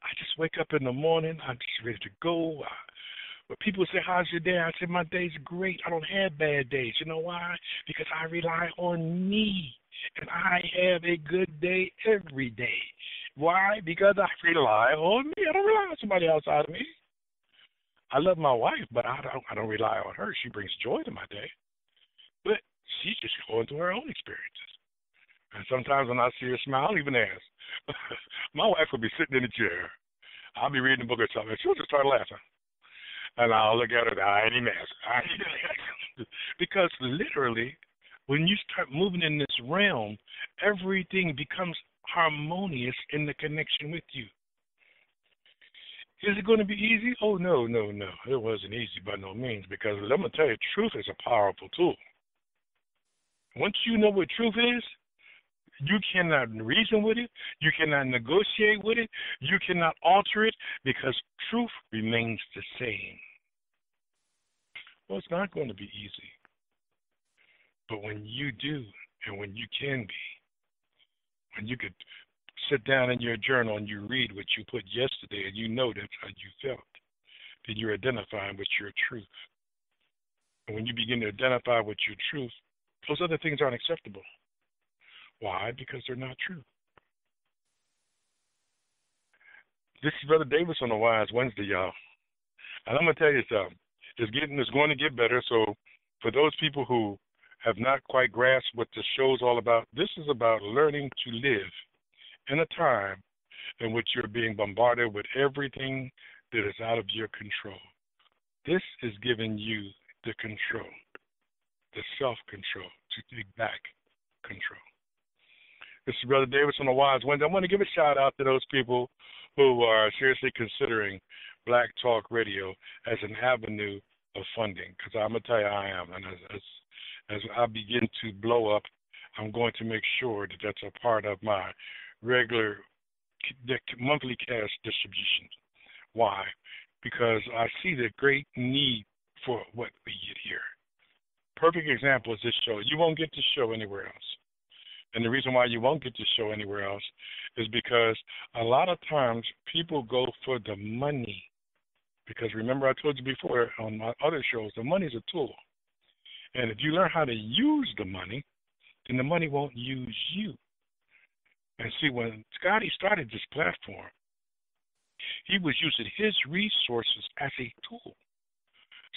I just wake up in the morning, I'm just ready to go. But people say, how's your day? I said, my day's great. I don't have bad days. You know why? Because I rely on me. And I have a good day every day. Why? Because I rely on me. I don't rely on somebody outside of me. I love my wife, but I don't rely on her. She brings joy to my day. But she's just going through her own experiences. And sometimes when I see her smile, I'll even ask. My wife will be sitting in the chair. I'll be reading a book or something, and she'll just start laughing. And I'll look at her, I ain't even ask. Because literally, when you start moving in this realm, everything becomes harmonious in the connection with you. Is it going to be easy? Oh, no. It wasn't easy by no means, because let me tell you, truth is a powerful tool. Once you know what truth is, you cannot reason with it. You cannot negotiate with it. You cannot alter it, because truth remains the same. Well, it's not going to be easy. But when you do, and when you can be, when you could sit down in your journal and you read what you put yesterday and you know that's how you felt, then you're identifying with your truth. And when you begin to identify with your truth, those other things aren't acceptable. Why? Because they're not true. This is Brother Davis on the Wise Wednesday, y'all. And I'm going to tell you something. It's going to get better. So for those people who have not quite grasped what the show's all about, this is about learning to live in a time in which you're being bombarded with everything that is out of your control. This is giving you the control, the self-control, to take back control. This is Brother Davis on the Wise Wednesday. I want to give a shout out to those people who are seriously considering Black Talk Radio as an avenue of funding, because I'm going to tell you I am. And as I begin to blow up, I'm going to make sure that that's a part of my regular monthly cash distribution. Why? Because I see the great need for what we get here. Perfect example is this show. You won't get this show anywhere else. And the reason why you won't get this show anywhere else is because a lot of times people go for the money. Because remember, I told you before on my other shows, the money's a tool. And if you learn how to use the money, then the money won't use you. And see, when Scotty started this platform, he was using his resources as a tool.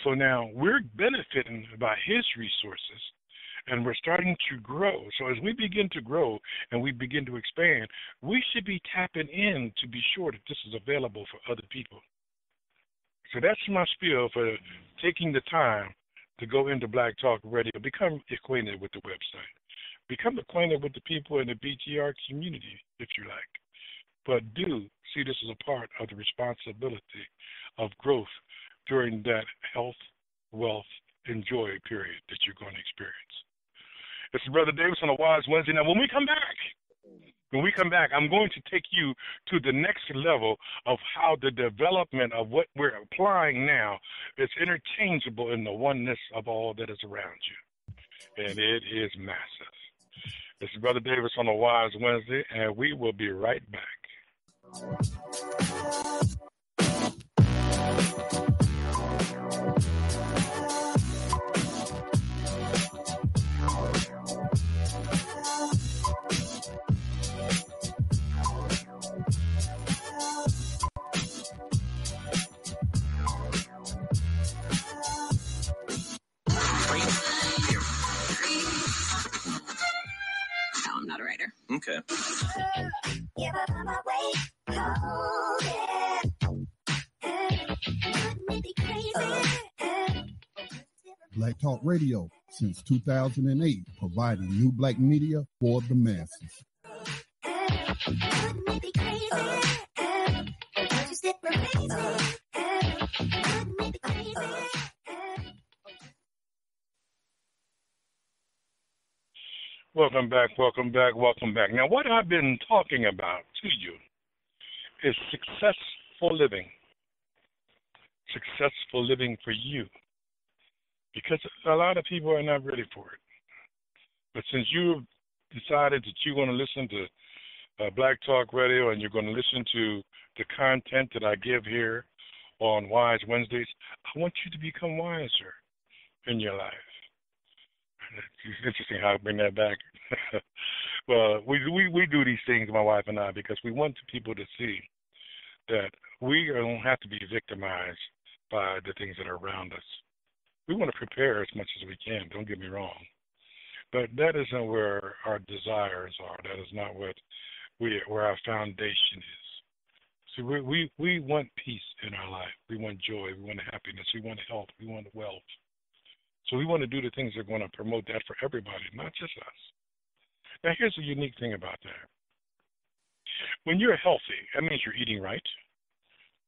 So now we're benefiting by his resources, and we're starting to grow. So as we begin to grow and we begin to expand, we should be tapping in to be sure that this is available for other people. So that's my spiel for taking the time to go into Black Talk Radio. Become acquainted with the website. Become acquainted with the people in the BTR community, if you like. But do see this as a part of the responsibility of growth during that health, wealth, and joy period that you're going to experience. This is Brother Davis on a Wise Wednesday. Now, when we come back, I'm going to take you to the next level of how the development of what we're applying now is interchangeable in the oneness of all that is around you. And it is massive. This is Brother Davis on a Wise Wednesday, and we will be right back. I'm not a writer. Okay. Black Talk Radio since 2008, providing new black media for the masses. Welcome back. Now, what I've been talking about to you is successful living. Successful living for you. Because a lot of people are not ready for it. But since you've decided that you're going to listen to Black Talk Radio and you're going to listen to the content that I give here on Wise Wednesdays, I want you to become wiser in your life. It's interesting how I bring that back. Well, we do these things, my wife and I, because we want people to see that we don't have to be victimized by the things that are around us. We want to prepare as much as we can, don't get me wrong. But that isn't where our desires are. That is not where our foundation is. See, we want peace in our life. We want joy. We want happiness. We want health. We want wealth. So we want to do the things that are going to promote that for everybody, not just us. Now, here's the unique thing about that. When you're healthy, that means you're eating right.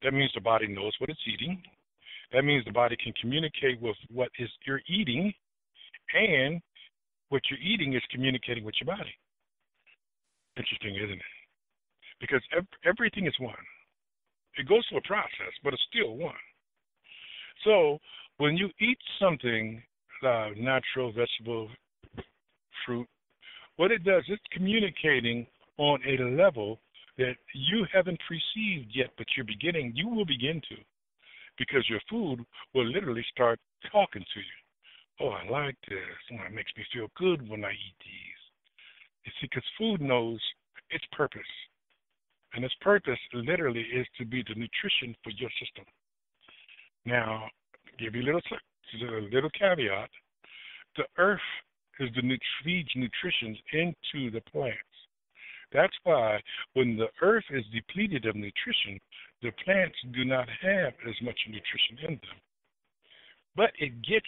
That means the body knows what it's eating. That means the body can communicate with what you're eating, and what you're eating is communicating with your body. Interesting, isn't it? Because everything is one. It goes through a process, but it's still one. So when you eat something, natural, vegetable, fruit, what it does, it's communicating on a level that you haven't perceived yet, but you will begin to, because your food will literally start talking to you. Oh, I like this. Oh, it makes me feel good when I eat these. You see, because food knows its purpose. And its purpose literally is to be the nutrition for your system. Now, give you a little caveat. The earth feeds nutrition into the plants. That's why when the earth is depleted of nutrition, the plants do not have as much nutrition in them. But it gets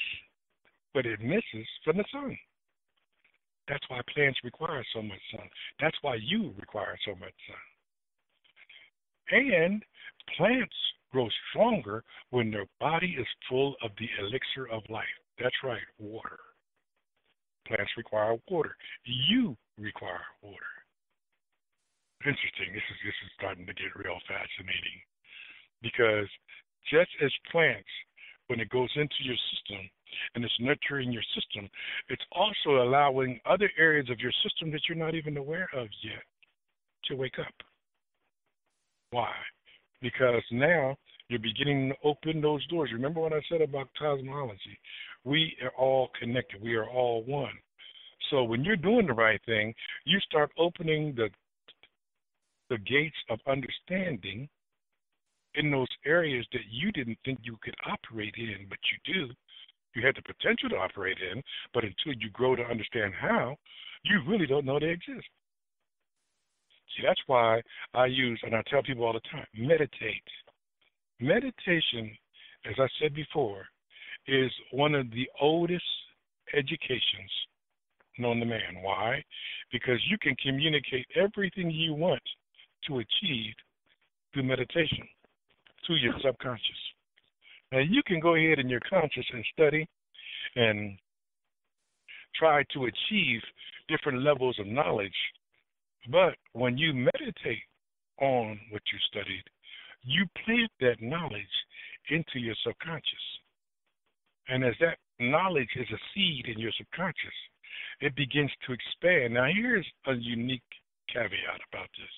what it misses from the sun. That's why plants require so much sun. That's why you require so much sun. And plants grow stronger when their body is full of the elixir of life. That's right, water. Plants require water. You require water. Interesting. This is starting to get real fascinating, because just as plants, when it goes into your system and it's nurturing your system, it's also allowing other areas of your system that you're not even aware of yet to wake up. Why? Because now you're beginning to open those doors. Remember what I said about cosmology? We are all connected. We are all one. So when you're doing the right thing, you start opening the gates of understanding in those areas that you didn't think you could operate in, but you do. You had the potential to operate in, but until you grow to understand how, you really don't know they exist. See, that's why I use, and I tell people all the time, meditate. Meditation, as I said before, is one of the oldest educations known to man. Why? Because you can communicate everything you want to achieve through meditation, to your subconscious. Now, you can go ahead in your conscious and study and try to achieve different levels of knowledge, but when you meditate on what you studied, you plant that knowledge into your subconscious. And as that knowledge is a seed in your subconscious, it begins to expand. Now, here's a unique caveat about this.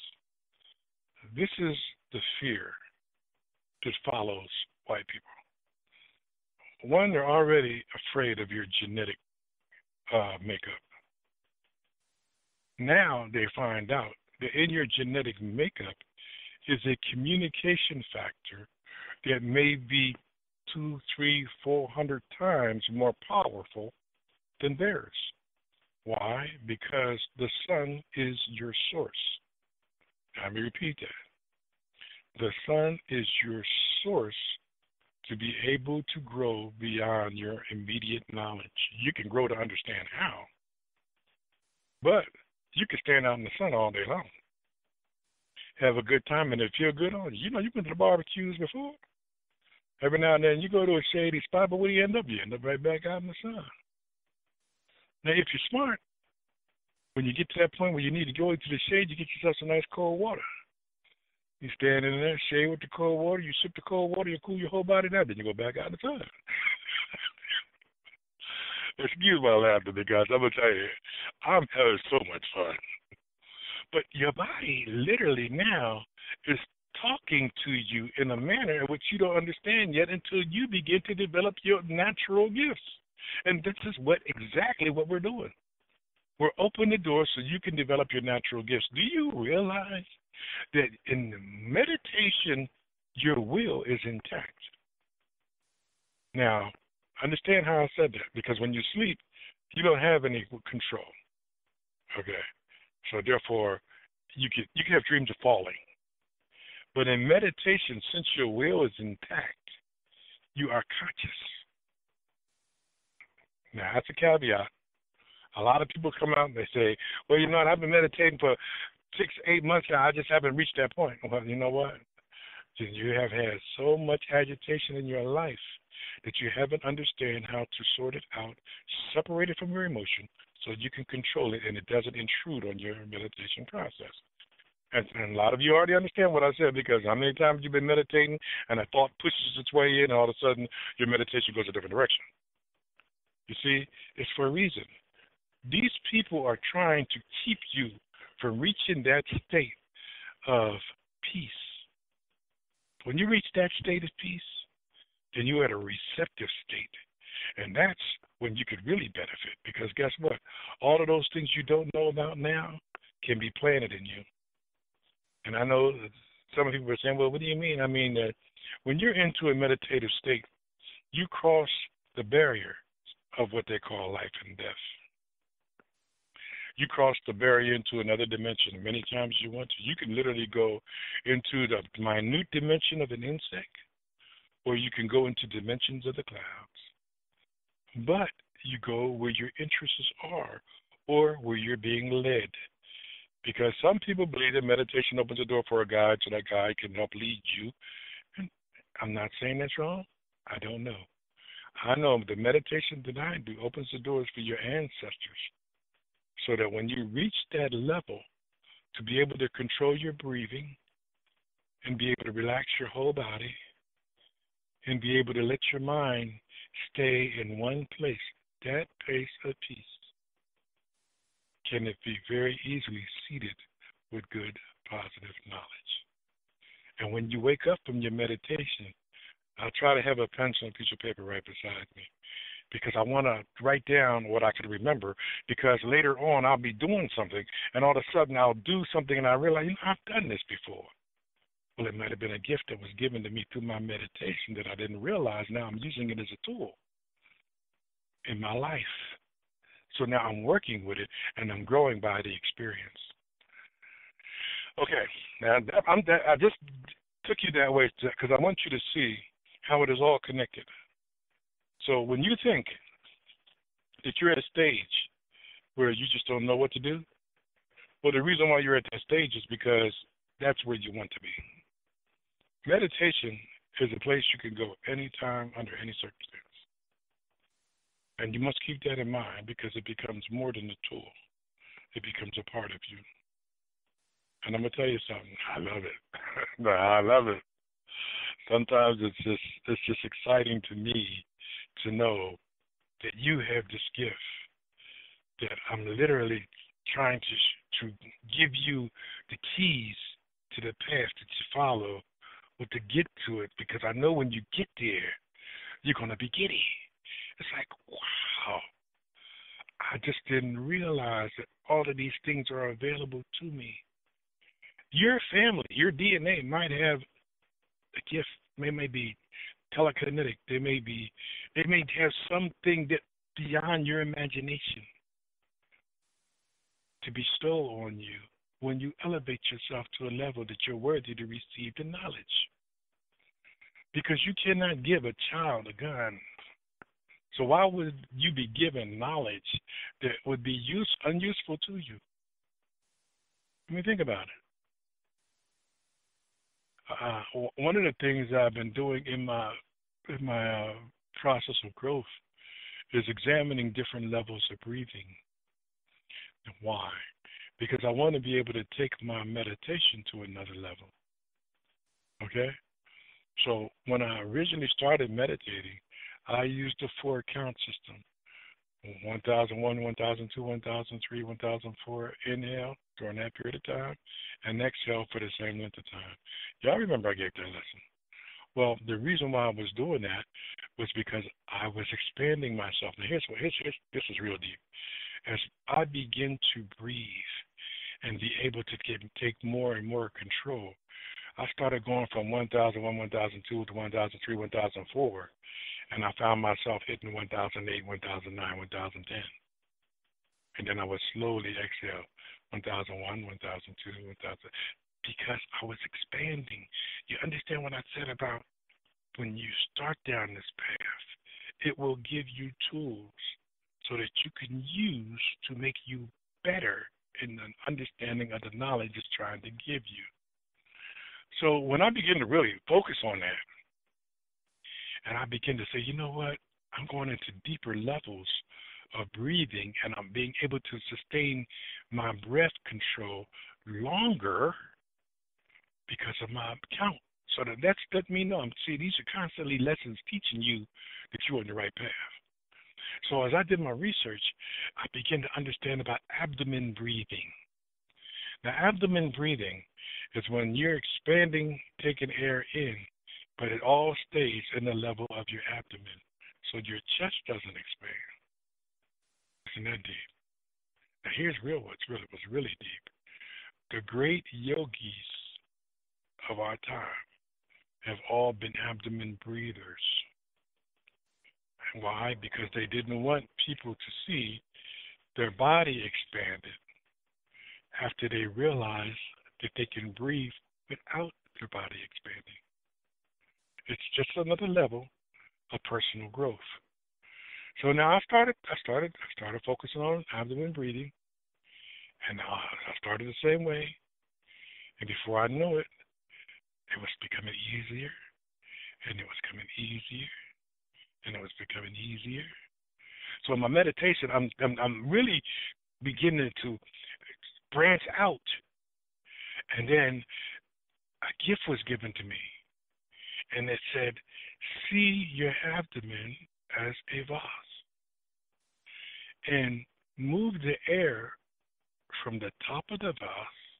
This is the fear that follows white people. One, they're already afraid of your genetic makeup. Now they find out that in your genetic makeup is a communication factor that may be 200, 300, 400 times more powerful than theirs. Why? Because the sun is your source. Let me repeat that. The sun is your source to be able to grow beyond your immediate knowledge. You can grow to understand how, but you can stand out in the sun all day long, have a good time, and it feel good on you. You know, you've been to the barbecues before. Every now and then you go to a shady spot, but where do you end up? You end up right back out in the sun. Now, if you're smart, when you get to that point where you need to go into the shade, you get yourself some nice cold water. You stand in there, shade with the cold water, you sip the cold water, you cool your whole body down, then you go back out in the sun. Excuse my laughter, because I'm going to tell you, I'm having so much fun. But your body literally now is talking to you in a manner in which you don't understand yet until you begin to develop your natural gifts. And this is exactly what we're doing. We're opening the door so you can develop your natural gifts. Do you realize that in the meditation, your will is intact? Now, understand how I said that, because when you sleep, you don't have any control. Okay? So therefore, you can have dreams of falling. But in meditation, since your will is intact, you are conscious. Now, that's a caveat. A lot of people come out and they say, well, you know what, I've been meditating for 6-8 months now, I just haven't reached that point. Well, you know what? You have had so much agitation in your life that you haven't understand how to sort it out, separate it from your emotion so you can control it and it doesn't intrude on your meditation process. And a lot of you already understand what I said, because how many times you've been meditating and a thought pushes its way in and all of a sudden your meditation goes a different direction. You see, it's for a reason. These people are trying to keep you from reaching that state of peace. When you reach that state of peace, then you're at a receptive state. And that's when you could really benefit, because guess what? All of those things you don't know about now can be planted in you. And I know that some people are saying, well, what do you mean? I mean that when you're into a meditative state, you cross the barrier of what they call life and death. You cross the barrier into another dimension many times you want to. You can literally go into the minute dimension of an insect, or you can go into dimensions of the clouds. But you go where your interests are, or where you're being led. Because some people believe that meditation opens the door for a guide, so that guide can help lead you. And I'm not saying that's wrong. I don't know. I know the meditation that I do opens the doors for your ancestors, so that when you reach that level, to be able to control your breathing and be able to relax your whole body and be able to let your mind stay in one place, that place of peace, can it be very easily seated with good, positive knowledge. And when you wake up from your meditation, I try to have a pencil and piece of paper right beside me, because I want to write down what I can remember, because later on I'll be doing something, and all of a sudden I'll do something, and I realize, I've done this before. Well, it might have been a gift that was given to me through my meditation that I didn't realize. Now I'm using it as a tool in my life. So now I'm working with it, and I'm growing by the experience. Okay, now I just took you that way because I want you to see how it is all connected. So when you think that you're at a stage where you just don't know what to do, well, the reason why you're at that stage is because that's where you want to be. Meditation is a place you can go anytime, under any circumstance. And you must keep that in mind, because it becomes more than a tool. It becomes a part of you. And I'm going to tell you something. I love it. I love it. Sometimes it's just exciting to me to know that you have this gift, that I'm literally trying to give you the keys to the path that you follow, or to get to it, because I know when you get there, you're going to be giddy. It's like, wow, I just didn't realize that all of these things are available to me. Your family, your DNA might have a gift. They may be telekinetic. They may have something that beyond your imagination to bestow on you when you elevate yourself to a level that you're worthy to receive the knowledge. Because you cannot give a child a gun. So why would you be given knowledge that would be unuseful to you? I mean, think about it. One of the things I've been doing in my process of growth is examining different levels of breathing. And why? Because I want to be able to take my meditation to another level. Okay? So when I originally started meditating, I used the 4-count system. 1001, 1002, 1003, 1004. Inhale during that period of time, and exhale for the same length of time. Y'all remember I gave that lesson. Well, the reason why I was doing that was because I was expanding myself. Now, this is real deep. As I begin to breathe and be able to take more and more control, I started going from 1001, 1002 to 1003, 1004. And I found myself hitting 1008, 1009, 1010. And then I would slowly exhale 1001, 1002, 1000, because I was expanding. You understand what I said about when you start down this path, it will give you tools so that you can use to make you better in the understanding of the knowledge it's trying to give you. So when I begin to really focus on that, and I begin to say, you know what, I'm going into deeper levels of breathing, and I'm being able to sustain my breath control longer of my count. So that's let me know. See, these are constantly lessons teaching you that you're on the right path. So as I did my research, I began to understand about abdomen breathing. Now, abdomen breathing is when you're expanding, taking air in, but it all stays in the level of your abdomen. So your chest doesn't expand. Isn't that deep? Now here's what's really deep. The great yogis of our time have all been abdomen breathers. And why? Because they didn't want people to see their body expanded after they realized that they can breathe without their body expanding. It's just another level of personal growth. So now I started focusing on abdomen breathing, and I started the same way. And before I knew it, it was becoming easier, and it was becoming easier, and it was becoming easier. So in my meditation, I'm really beginning to branch out, and then a gift was given to me, and it said, "See your abdomen as a vase, and move the air from the top of the vase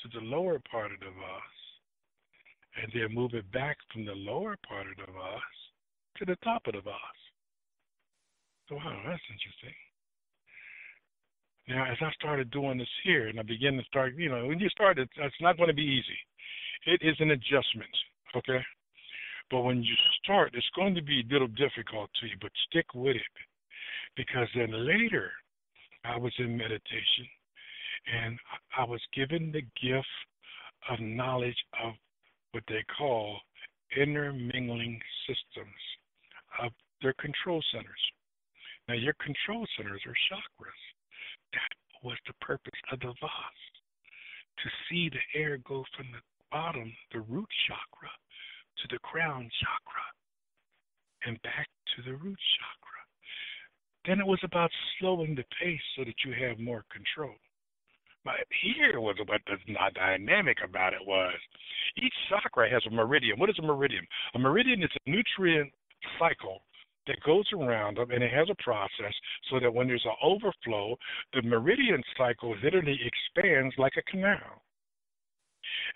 to the lower part of the vase, and then move it back from the lower part of the vase to the top of the vase." So, wow, that's interesting. Now, as I started doing this here, and I began to start, when you start, it's not going to be easy. It is an adjustment, okay? But when you start, it's going to be a little difficult to you, but stick with it. Because then later, I was in meditation, and I was given the gift of knowledge of what they call intermingling systems of their control centers. Now, your control centers are chakras. That was the purpose of the vase, to see the air go from the bottom, the root chakra, to the crown chakra, and back to the root chakra. Then it was about slowing the pace so that you have more control. But here was what the dynamic about it was. Each chakra has a meridian. What is a meridian? A meridian is a nutrient cycle that goes around them, and it has a process so that when there's an overflow, the meridian cycle literally expands like a canal.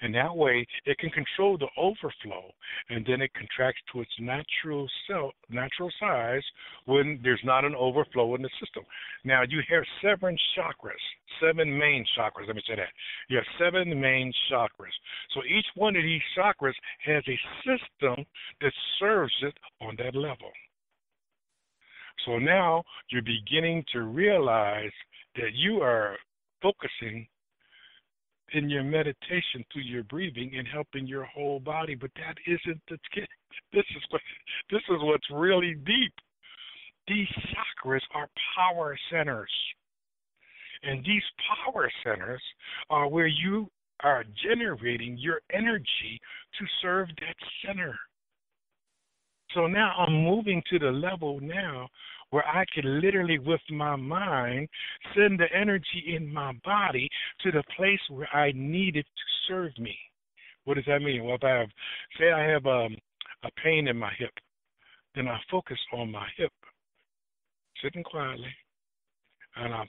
And that way, it can control the overflow, and then it contracts to its natural size when there's not an overflow in the system. Now, you have 7 chakras, 7 main chakras. Let me say that. You have 7 main chakras. So each one of these chakras has a system that serves it on that level. So now you're beginning to realize that you are focusing in your meditation through your breathing and helping your whole body, but that isn't the key. This is what's really deep. These chakras are power centers, and these power centers are where you are generating your energy to serve that center. So now I'm moving to the level now where I can literally, with my mind, send the energy in my body to the place where I need it to serve me. What does that mean? Well, if I have a pain in my hip, then I focus on my hip, sitting quietly, and I'm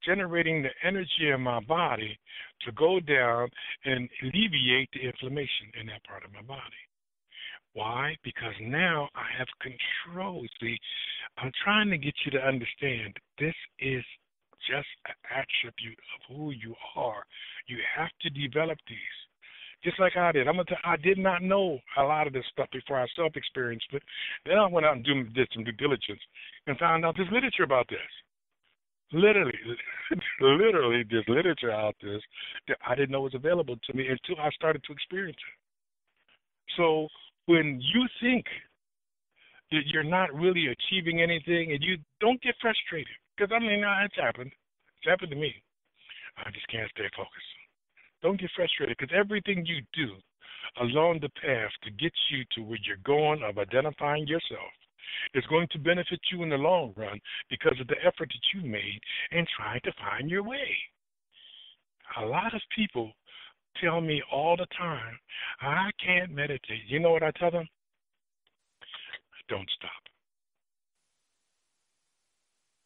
generating the energy in my body to go down and alleviate the inflammation in that part of my body. Why? Because now I have control. See, I'm trying to get you to understand this is just an attribute of who you are. You have to develop these. Just like I did. I did not know a lot of this stuff before I self-experienced it. Then I went out and did some due diligence and found out there's literature about this. Literally, there's literature out there that I didn't know was available to me until I started to experience it. So when you think that you're not really achieving anything, and you don't get frustrated, because it's happened. It's happened to me. I just can't stay focused. Don't get frustrated, because everything you do along the path to get you to where you're going of identifying yourself is going to benefit you in the long run because of the effort that you made in trying to find your way. A lot of people tell me all the time, I can't meditate. You know what I tell them? Don't stop.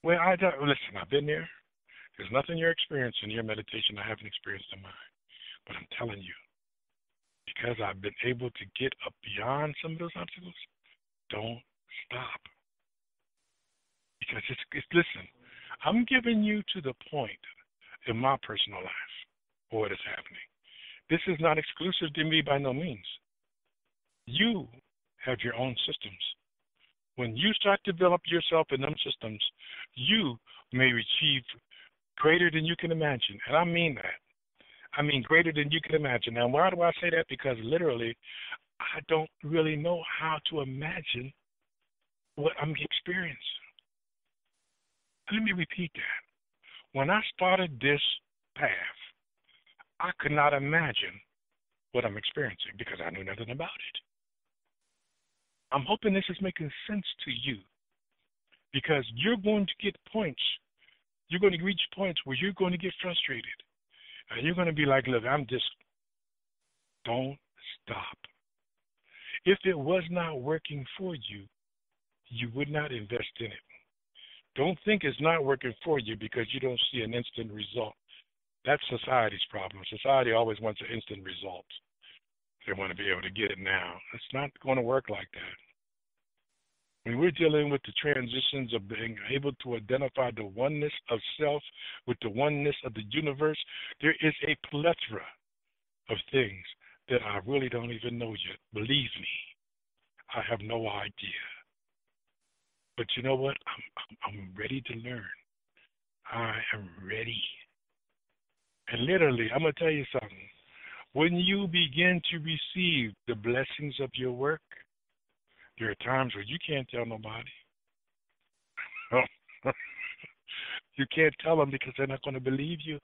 Well, listen, I've been there. There's nothing you're experiencing in your meditation I haven't experienced in mine. But I'm telling you, because I've been able to get up beyond some of those obstacles, don't stop. Because listen, I'm giving you to the point in my personal life what is happening. This is not exclusive to me by no means. You have your own systems. When you start to develop yourself in them systems, you may achieve greater than you can imagine. And I mean that. I mean greater than you can imagine. Now, why do I say that? Because literally, I don't really know how to imagine what I'm experiencing. Let me repeat that. When I started this path, I could not imagine what I'm experiencing because I knew nothing about it. I'm hoping this is making sense to you because you're going to get points. You're going to reach points where you're going to get frustrated. And you're going to be like, look, don't stop. If it was not working for you, you would not invest in it. Don't think it's not working for you because you don't see an instant result. That's society's problem. Society always wants an instant result. They want to be able to get it now. It's not going to work like that. When we're dealing with the transitions of being able to identify the oneness of self with the oneness of the universe, there is a plethora of things that I really don't even know yet. Believe me, I have no idea. But you know what? I'm ready to learn. I am ready. And literally, I'm going to tell you something. When you begin to receive the blessings of your work, there are times where you can't tell nobody. You can't tell them because they're not going to believe you.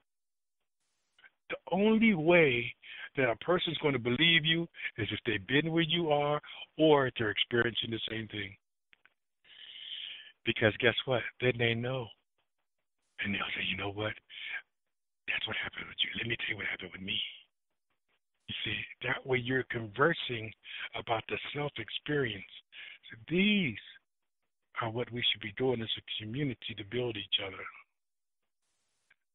The only way that a person's going to believe you is if they've been where you are or if they're experiencing the same thing. Because guess what? Then they know. And they'll say, you know what? That's what happened with you. Let me tell you what happened with me. You see, that way you're conversing about the self-experience. So these are what we should be doing as a community to build each other.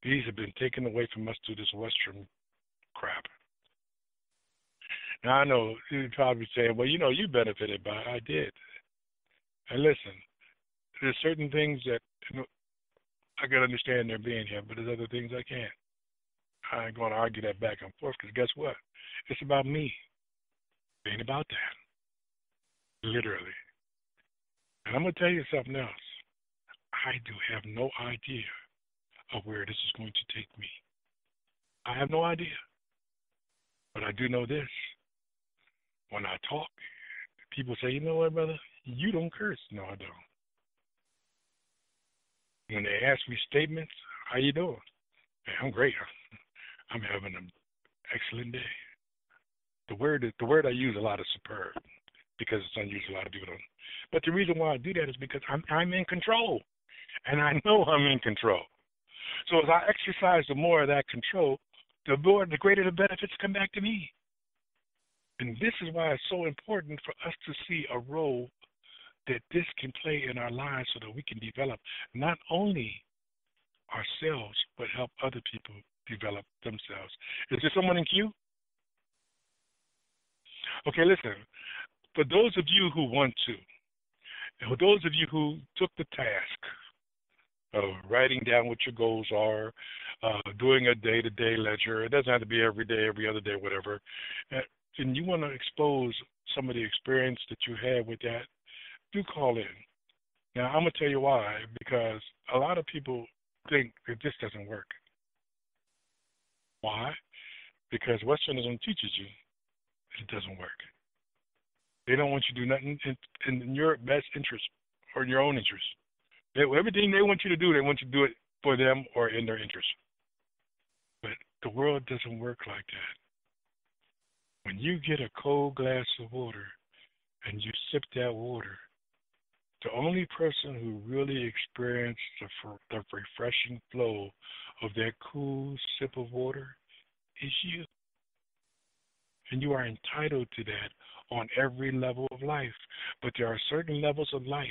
These have been taken away from us through this Western crap. Now, I know you're probably saying, well, you know, you benefited by it. I did. And listen, there's certain things that I can understand there being here, but there's other things I can't. I ain't going to argue that back and forth because guess what? It's about me. It ain't about that. Literally. And I'm going to tell you something else. I do have no idea of where this is going to take me. I have no idea. But I do know this. When I talk, people say, you know what, brother? You don't curse. No, I don't. When they ask me statements, how you doing? Hey, I'm great. I'm having an excellent day. The word I use a lot is superb because it's unusual. A lot of people don't. But the reason why I do that is because I'm in control, and I know I'm in control. So as I exercise the more of that control, the greater the benefits come back to me. And this is why it's so important for us to see a role that this can play in our lives so that we can develop not only ourselves, but help other people develop themselves. Is there someone in queue? Okay, listen. For those of you who want to, and for those of you who took the task of writing down what your goals are, doing a day-to-day ledger, it doesn't have to be every day, every other day, whatever, and you want to expose some of the experience that you had with that, do call in. Now, I'm going to tell you why, because a lot of people think that this doesn't work. Why? Because Westernism teaches you that it doesn't work. They don't want you to do nothing in your best interest or in your own interest. Everything they want you to do, they want you to do it for them or in their interest. But the world doesn't work like that. When you get a cold glass of water and you sip that water, the only person who really experienced the refreshing flow of that cool sip of water is you. And you are entitled to that on every level of life. But there are certain levels of life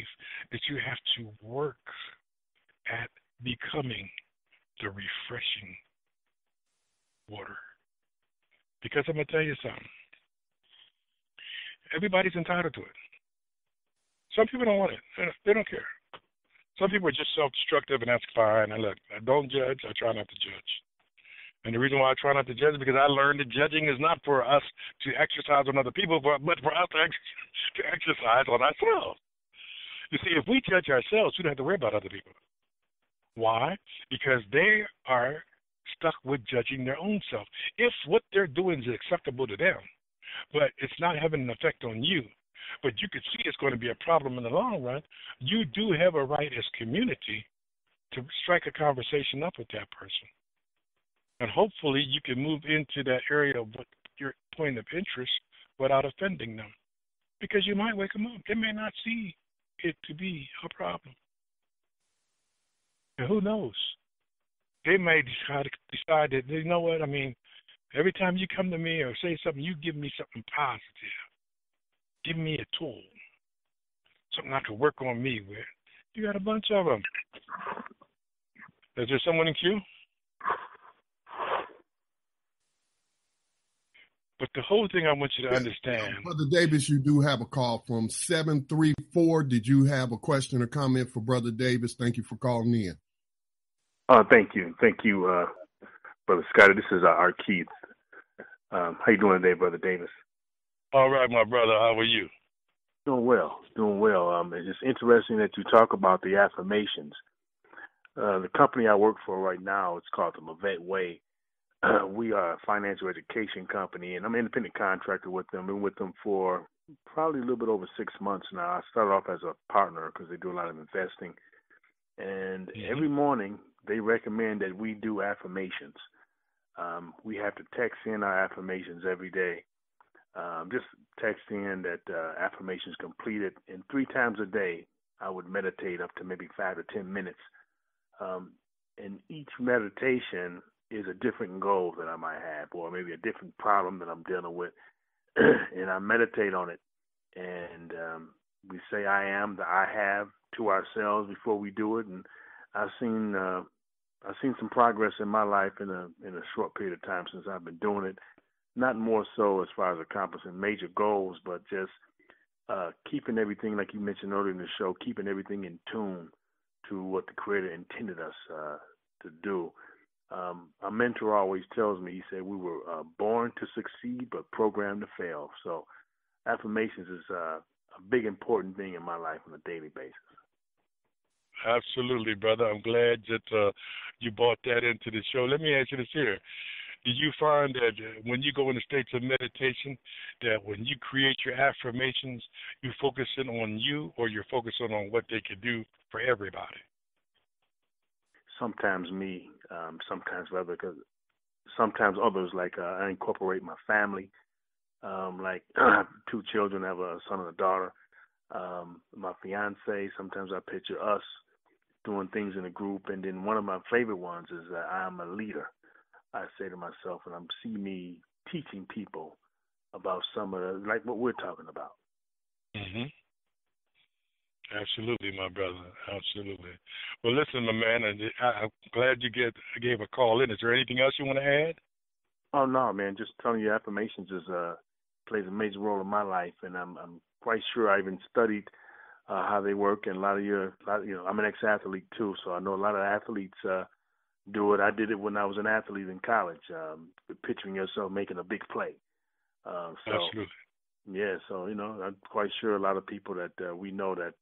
that you have to work at becoming the refreshing water. Because I'm going to tell you something. Everybody's entitled to it. Some people don't want it. They don't care. Some people are just self-destructive, and that's fine. And look, I don't judge. I try not to judge. And the reason why I try not to judge is because I learned that judging is not for us to exercise on other people, but for us to exercise on ourselves. You see, if we judge ourselves, we don't have to worry about other people. Why? Because they are stuck with judging their own self. If what they're doing is acceptable to them, but it's not having an effect on you, but you could see it's going to be a problem in the long run, you do have a right as community to strike a conversation up with that person. And hopefully you can move into that area of what your point of interest without offending them. Because you might wake them up. They may not see it to be a problem. And who knows? They may decide that, you know what, I mean, every time you come to me or say something, you give me something positive. Give me a tool. Something I can work on me with. You got a bunch of them. Is there someone in queue? But the whole thing I want you to understand. Brother Davis, you do have a call from 734. Did you have a question or comment for Brother Davis? Thank you for calling in. Thank you. Thank you, Brother Scotty. This is our Keith. How you doing today, Brother Davis? All right, my brother. How are you? Doing well. It's just interesting that you talk about the affirmations. The company I work for right now, it's called the Mavette Way. We are a financial education company, and I'm an independent contractor with them. I've been with them for probably a little bit over 6 months now. I started off as a partner because they do a lot of investing. And every morning they recommend that we do affirmations. We have to text in our affirmations every day. Just text in that affirmations completed. And 3 times a day, I would meditate up to maybe 5 to 10 minutes. And each meditation is a different goal that I might have, or maybe a different problem that I'm dealing with. And I meditate on it. And we say I am, the I have to ourselves before we do it. And I've seen some progress in my life in a short period of time since I've been doing it. Not more so as far as accomplishing major goals, but just keeping everything, like you mentioned earlier in the show, keeping everything in tune to what the Creator intended us to do. A mentor always tells me, he said, we were born to succeed but programmed to fail. So affirmations is a big, important thing in my life on a daily basis. Absolutely, brother. I'm glad that you brought that into the show. Let me ask you this here. Do you find that when you go into states of meditation, that when you create your affirmations, you focus in on you, or you're focusing on what they could do for everybody? Sometimes me, sometimes other, because sometimes others, like I incorporate my family. Like I have 2 children, I have a son and a daughter. My fiance, sometimes I picture us doing things in a group. And then one of my favorite ones is I'm a leader. I say to myself, and I see me teaching people about some of the, like what we're talking about. Mm-hmm. Absolutely, my brother. Absolutely. Well, listen, my man, I'm glad you gave a call in. Is there anything else you want to add? Oh, no, man. Just telling you, affirmations plays a major role in my life, and I'm quite sure I even studied how they work. And I'm an ex-athlete too, so I know a lot of athletes do it. I did it when I was an athlete in college, picturing yourself making a big play. Absolutely. Yeah, so, I'm quite sure a lot of people that we know that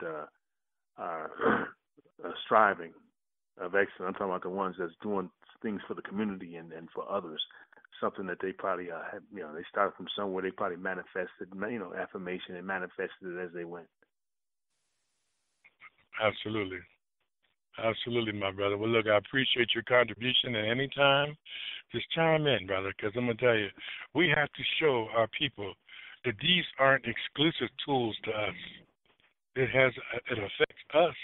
are striving of excellence. I'm talking about the ones that's doing things for the community and for others, something that they probably they started from somewhere. They probably manifested, affirmation, and manifested it as they went. Absolutely. Absolutely, my brother. Well, look, I appreciate your contribution, and anytime, just chime in, brother, because I'm going to tell you, we have to show our people that these aren't exclusive tools to us. It affects us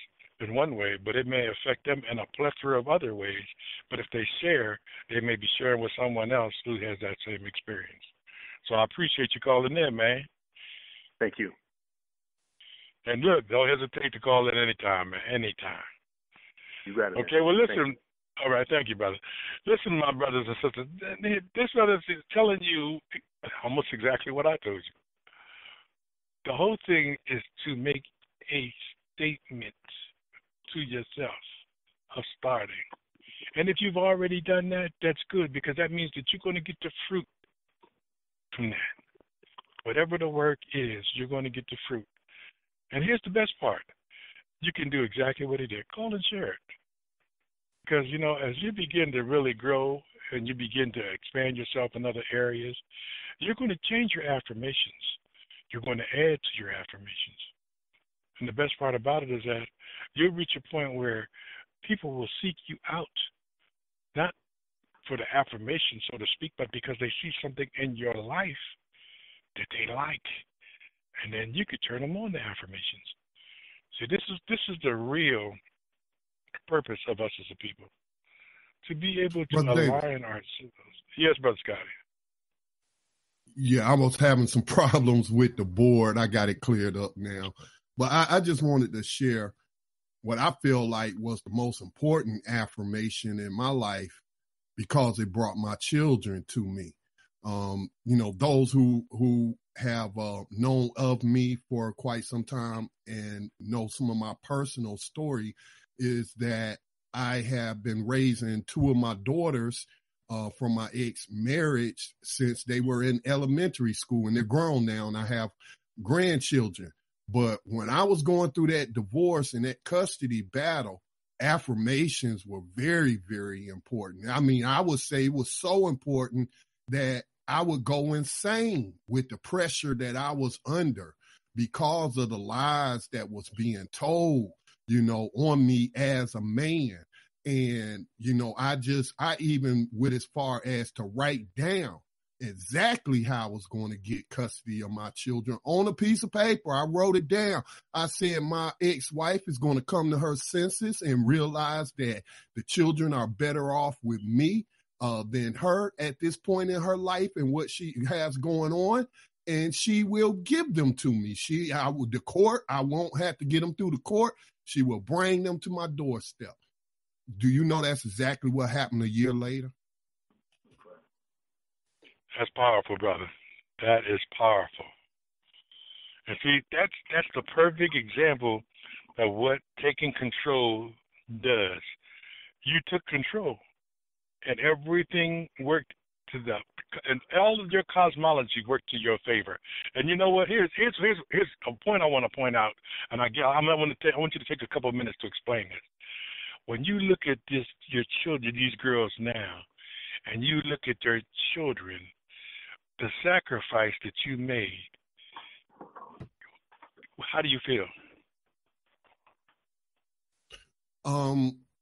in one way, but it may affect them in a plethora of other ways. But if they share, they may be sharing with someone else who has that same experience. So I appreciate you calling in, man. Thank you. And look, don't hesitate to call in anytime, man. Anytime. You got it. Okay, well, listen. All right, thank you, brother. Listen, my brothers and sisters. This brother is telling you almost exactly what I told you. The whole thing is to make a statement to yourself of starting. And if you've already done that, that's good, because that means that you're going to get the fruit from that. Whatever the work is, you're going to get the fruit. And here's the best part. You can do exactly what he did. Call and share it. Because, you know, as you begin to really grow and you begin to expand yourself in other areas, you're going to change your affirmations. You're going to add to your affirmations. And the best part about it is that you'll reach a point where people will seek you out, not for the affirmation, so to speak, but because they see something in your life that they like. And then you could turn them on to affirmations. See, this is the real purpose of us as a people, to be able to align ourselves. Yes, Brother Scotty. Yeah, I was having some problems with the board. I got it cleared up now. But I just wanted to share what I feel like was the most important affirmation in my life, because it brought my children to me. You know, those who have known of me for quite some time and know some of my personal story is that I have been raising two of my daughters from my ex-marriage since they were in elementary school, and they're grown now, and I have grandchildren. But when I was going through that divorce and that custody battle, affirmations were very, very important. I mean, I would say it was so important that I would go insane with the pressure that I was under because of the lies that was being told, you know, on me as a man. And, you know, I even went as far as to write down exactly how I was going to get custody of my children on a piece of paper. I wrote it down. I said my ex-wife is going to come to her senses and realize that the children are better off with me than her at this point in her life and what she has going on. And she will give them to me. I won't have to get them through the court. She will bring them to my doorstep. Do you know that's exactly what happened a year later? That's powerful, brother. That is powerful. And see, that's the perfect example of what taking control does. You took control, and everything worked and all of your cosmology worked to your favor. And you know what? Here's a point I want to point out, and I want you to take a couple of minutes to explain this. When you look at your children, these girls now, and you look at their children, the sacrifice that you made, how do you feel?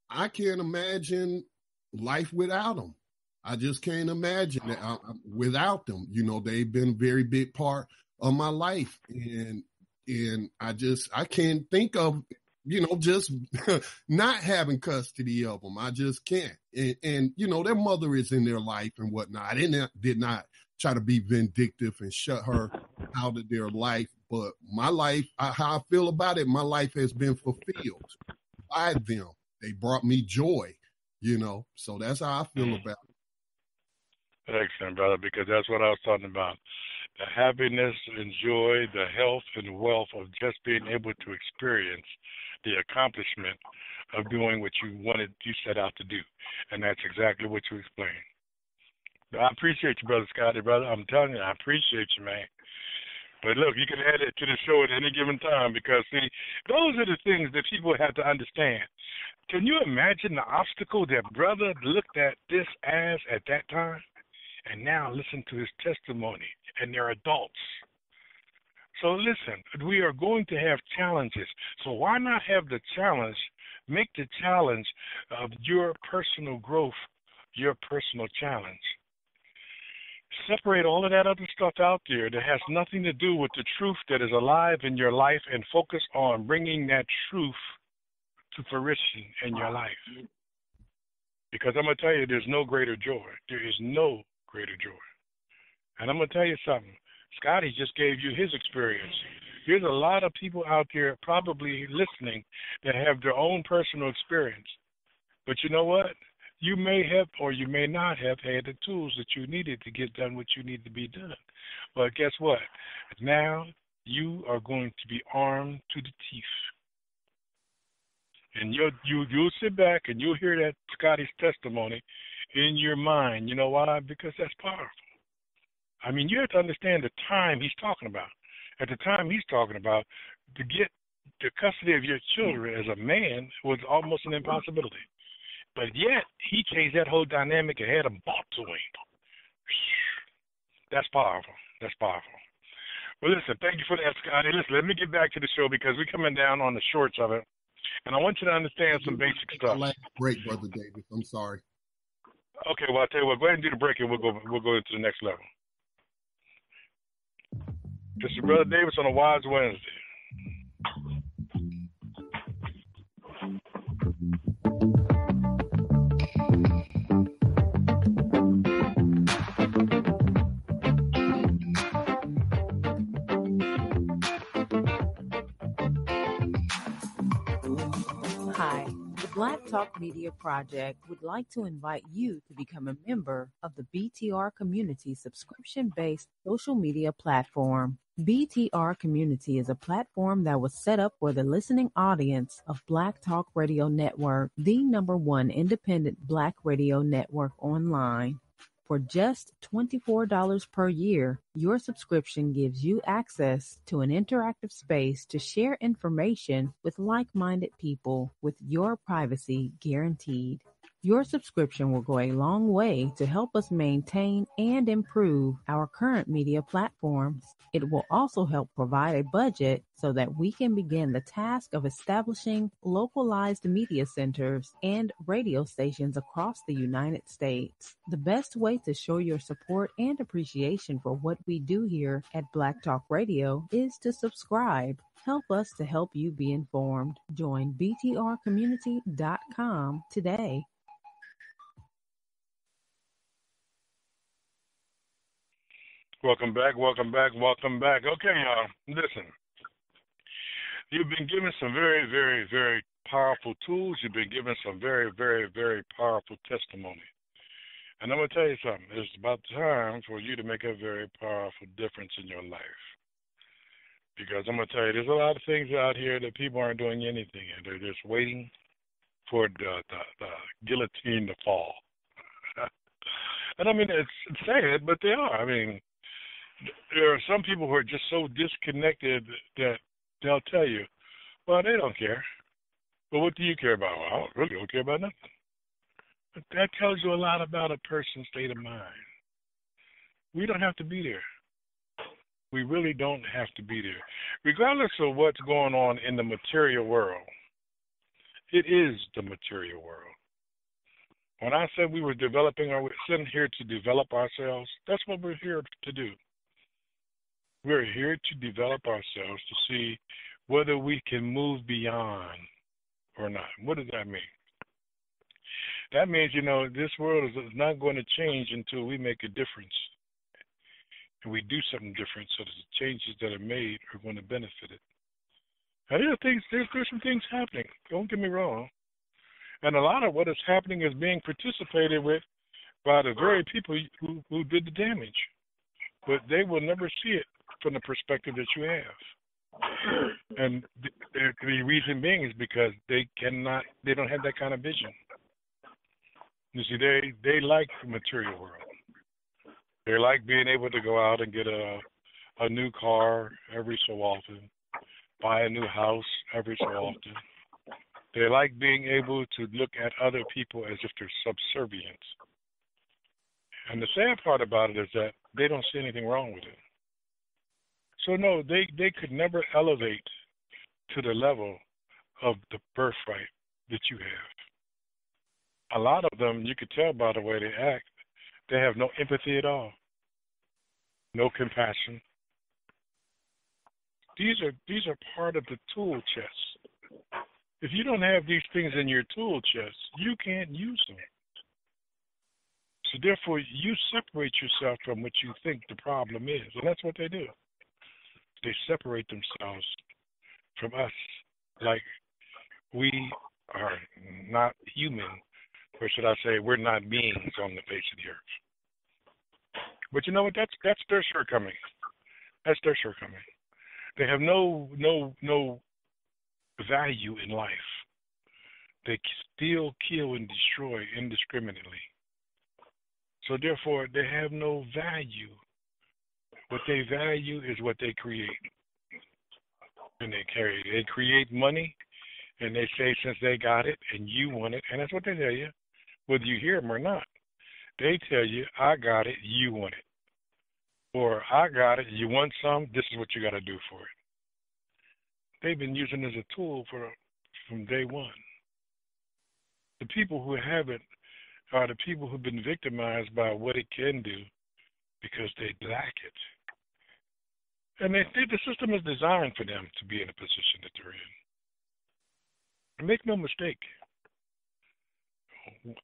I can't imagine life without them. I just can't imagine that without them. You know, they've been a very big part of my life, and I can't think of, you know, just not having custody of them. I just can't. And you know, their mother is in their life and whatnot. I did not try to be vindictive and shut her out of their life. But my life, how I feel about it, my life has been fulfilled by them. They brought me joy, you know. So that's how I feel about it. Excellent, brother, because that's what I was talking about. The happiness and joy, the health and wealth of just being able to experience the accomplishment of doing what you set out to do. And that's exactly what you explained. I appreciate you, Brother Scotty, brother. I'm telling you, I appreciate you, man. But look, you can add it to the show at any given time because, see, those are the things that people have to understand. Can you imagine the obstacle that brother looked at this as at that time? And now listen to his testimony, and they're adults. So listen, we are going to have challenges. So why not have the challenge, make the challenge of your personal growth, your personal challenge. Separate all of that other stuff out there that has nothing to do with the truth that is alive in your life and focus on bringing that truth to fruition in your life. Because I'm going to tell you, there's no greater joy. There is no greater joy. And I'm going to tell you something. Scotty just gave you his experience. There's a lot of people out there probably listening that have their own personal experience. But you know what? You may have or you may not have had the tools that you needed to get done what you need to be done. But guess what? Now you are going to be armed to the teeth. And you'll sit back and you'll hear that Scotty's testimony in your mind. You know why? Because that's powerful. I mean, you have to understand the time he's talking about. At the time he's talking about, to get the custody of your children as a man was almost an impossibility. But yet, he changed that whole dynamic and had them bought to him. That's powerful. That's powerful. Well, listen, thank you for that, Scotty. Listen, let me get back to the show because we're coming down on the shorts of it. And I want you to understand some basic stuff. Last break, Brother Davis. I'm sorry. Okay, well, I'll tell you what. Go ahead and do the break and we'll go into the next level. This is Brother Davis on a Wise Wednesday. Hi, the Black Talk Media Project would like to invite you to become a member of the BTR Community subscription-based social media platform. BTR Community is a platform that was set up for the listening audience of Black Talk Radio Network, the #1 independent Black radio network online. For just $24 per year, your subscription gives you access to an interactive space to share information with like-minded people with your privacy guaranteed. Your subscription will go a long way to help us maintain and improve our current media platforms. It will also help provide a budget so that we can begin the task of establishing localized media centers and radio stations across the United States. The best way to show your support and appreciation for what we do here at Black Talk Radio is to subscribe. Help us to help you be informed. Join btrcommunity.com today. Welcome back. Okay, y'all, listen. You've been given some very, very, very powerful tools. You've been given some very, very, very powerful testimony. And I'm going to tell you something. It's about time for you to make a very powerful difference in your life. Because I'm going to tell you, there's a lot of things out here that people aren't doing anything in. They're just waiting for the guillotine to fall. And I mean, it's sad, but they are. I mean, there are some people who are just so disconnected that they'll tell you, well, they don't care. But what do you care about? Well, I really don't care about nothing. But that tells you a lot about a person's state of mind. We don't have to be there. We really don't have to be there. Regardless of what's going on in the material world, it is the material world. When I said we were we're sitting here to develop ourselves, that's what we're here to do. We're here to develop ourselves to see whether we can move beyond or not. What does that mean? That means, this world is not going to change until we make a difference. And we do something different so that the changes that are made are going to benefit it. Now, there's some things happening. Don't get me wrong. And a lot of what is happening is being participated with by the very people who did the damage. But they will never see it from the perspective that you have. And the reason being is because they don't have that kind of vision. You see, they like the material world. They like being able to go out and get a new car every so often, buy a new house every so often. They like being able to look at other people as if they're subservient. And the sad part about it is that they don't see anything wrong with it. So, no, they could never elevate to the level of the birthright that you have. A lot of them, you could tell by the way they act, they have no empathy at all, no compassion. These are part of the tool chest. If you don't have these things in your tool chest, you can't use them. So therefore, you separate yourself from what you think the problem is, and that's what they do. They separate themselves from us, like we are not human, or should I say, we're not beings on the face of the earth. But you know what? That's their shortcoming. That's their shortcoming. They have no value in life. They steal, kill, and destroy indiscriminately. So therefore, they have no value. What they value is what they create. And they create money, and they say since they got it and you want it, and that's what they tell you, whether you hear them or not. They tell you, I got it, you want it. Or I got it, you want some, this is what you got to do for it. They've been using it as a tool from day one. The people who have it are the people who've been victimized by what it can do because they lack it. And they think the system is designed for them to be in a position that they're in. And make no mistake,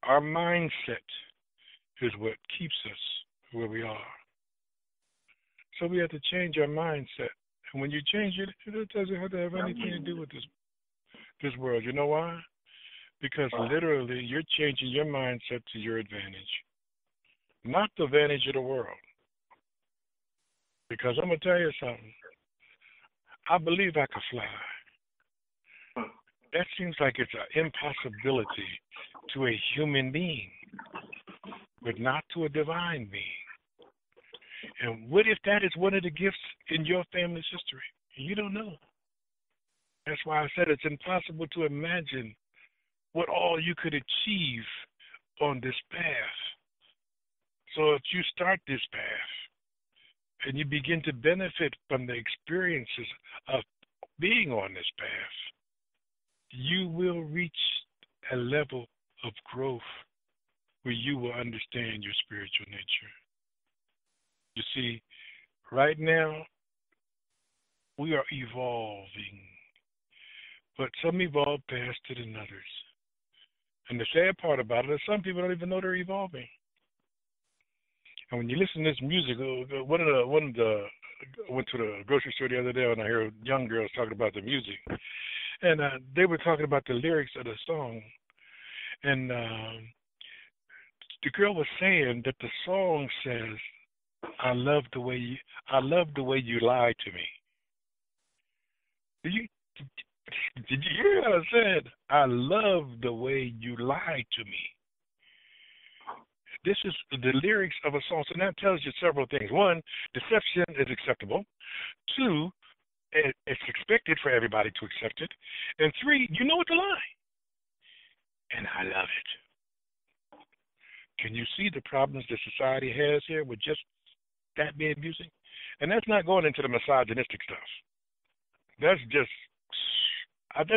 our mindset is what keeps us where we are. So we have to change our mindset. And when you change it, it doesn't have to have anything to do with this world. You know why? Because literally you're changing your mindset to your advantage, not the advantage of the world. Because I'm going to tell you something. I believe I could fly. That seems like it's an impossibility to a human being, but not to a divine being. And what if that is one of the gifts in your family's history? You don't know. That's why I said it's impossible to imagine what all you could achieve on this path. So if you start this path and you begin to benefit from the experiences of being on this path, you will reach a level of growth where you will understand your spiritual nature. You see, right now, we are evolving, but some evolve faster than others. And the sad part about it is some people don't even know they're evolving. And when you listen to this music, I went to the grocery store the other day and I heard young girls talking about the music. And they were talking about the lyrics of the song. And the girl was saying that the song says, I love the way you lied to me. Did you hear what I said? I love the way you lied to me. This is the lyrics of a song. So that tells you several things. One, deception is acceptable. Two, it's expected for everybody to accept it. And three, you know it's a lie. And I love it. Can you see the problems that society has here with just that being music? And that's not going into the misogynistic stuff. That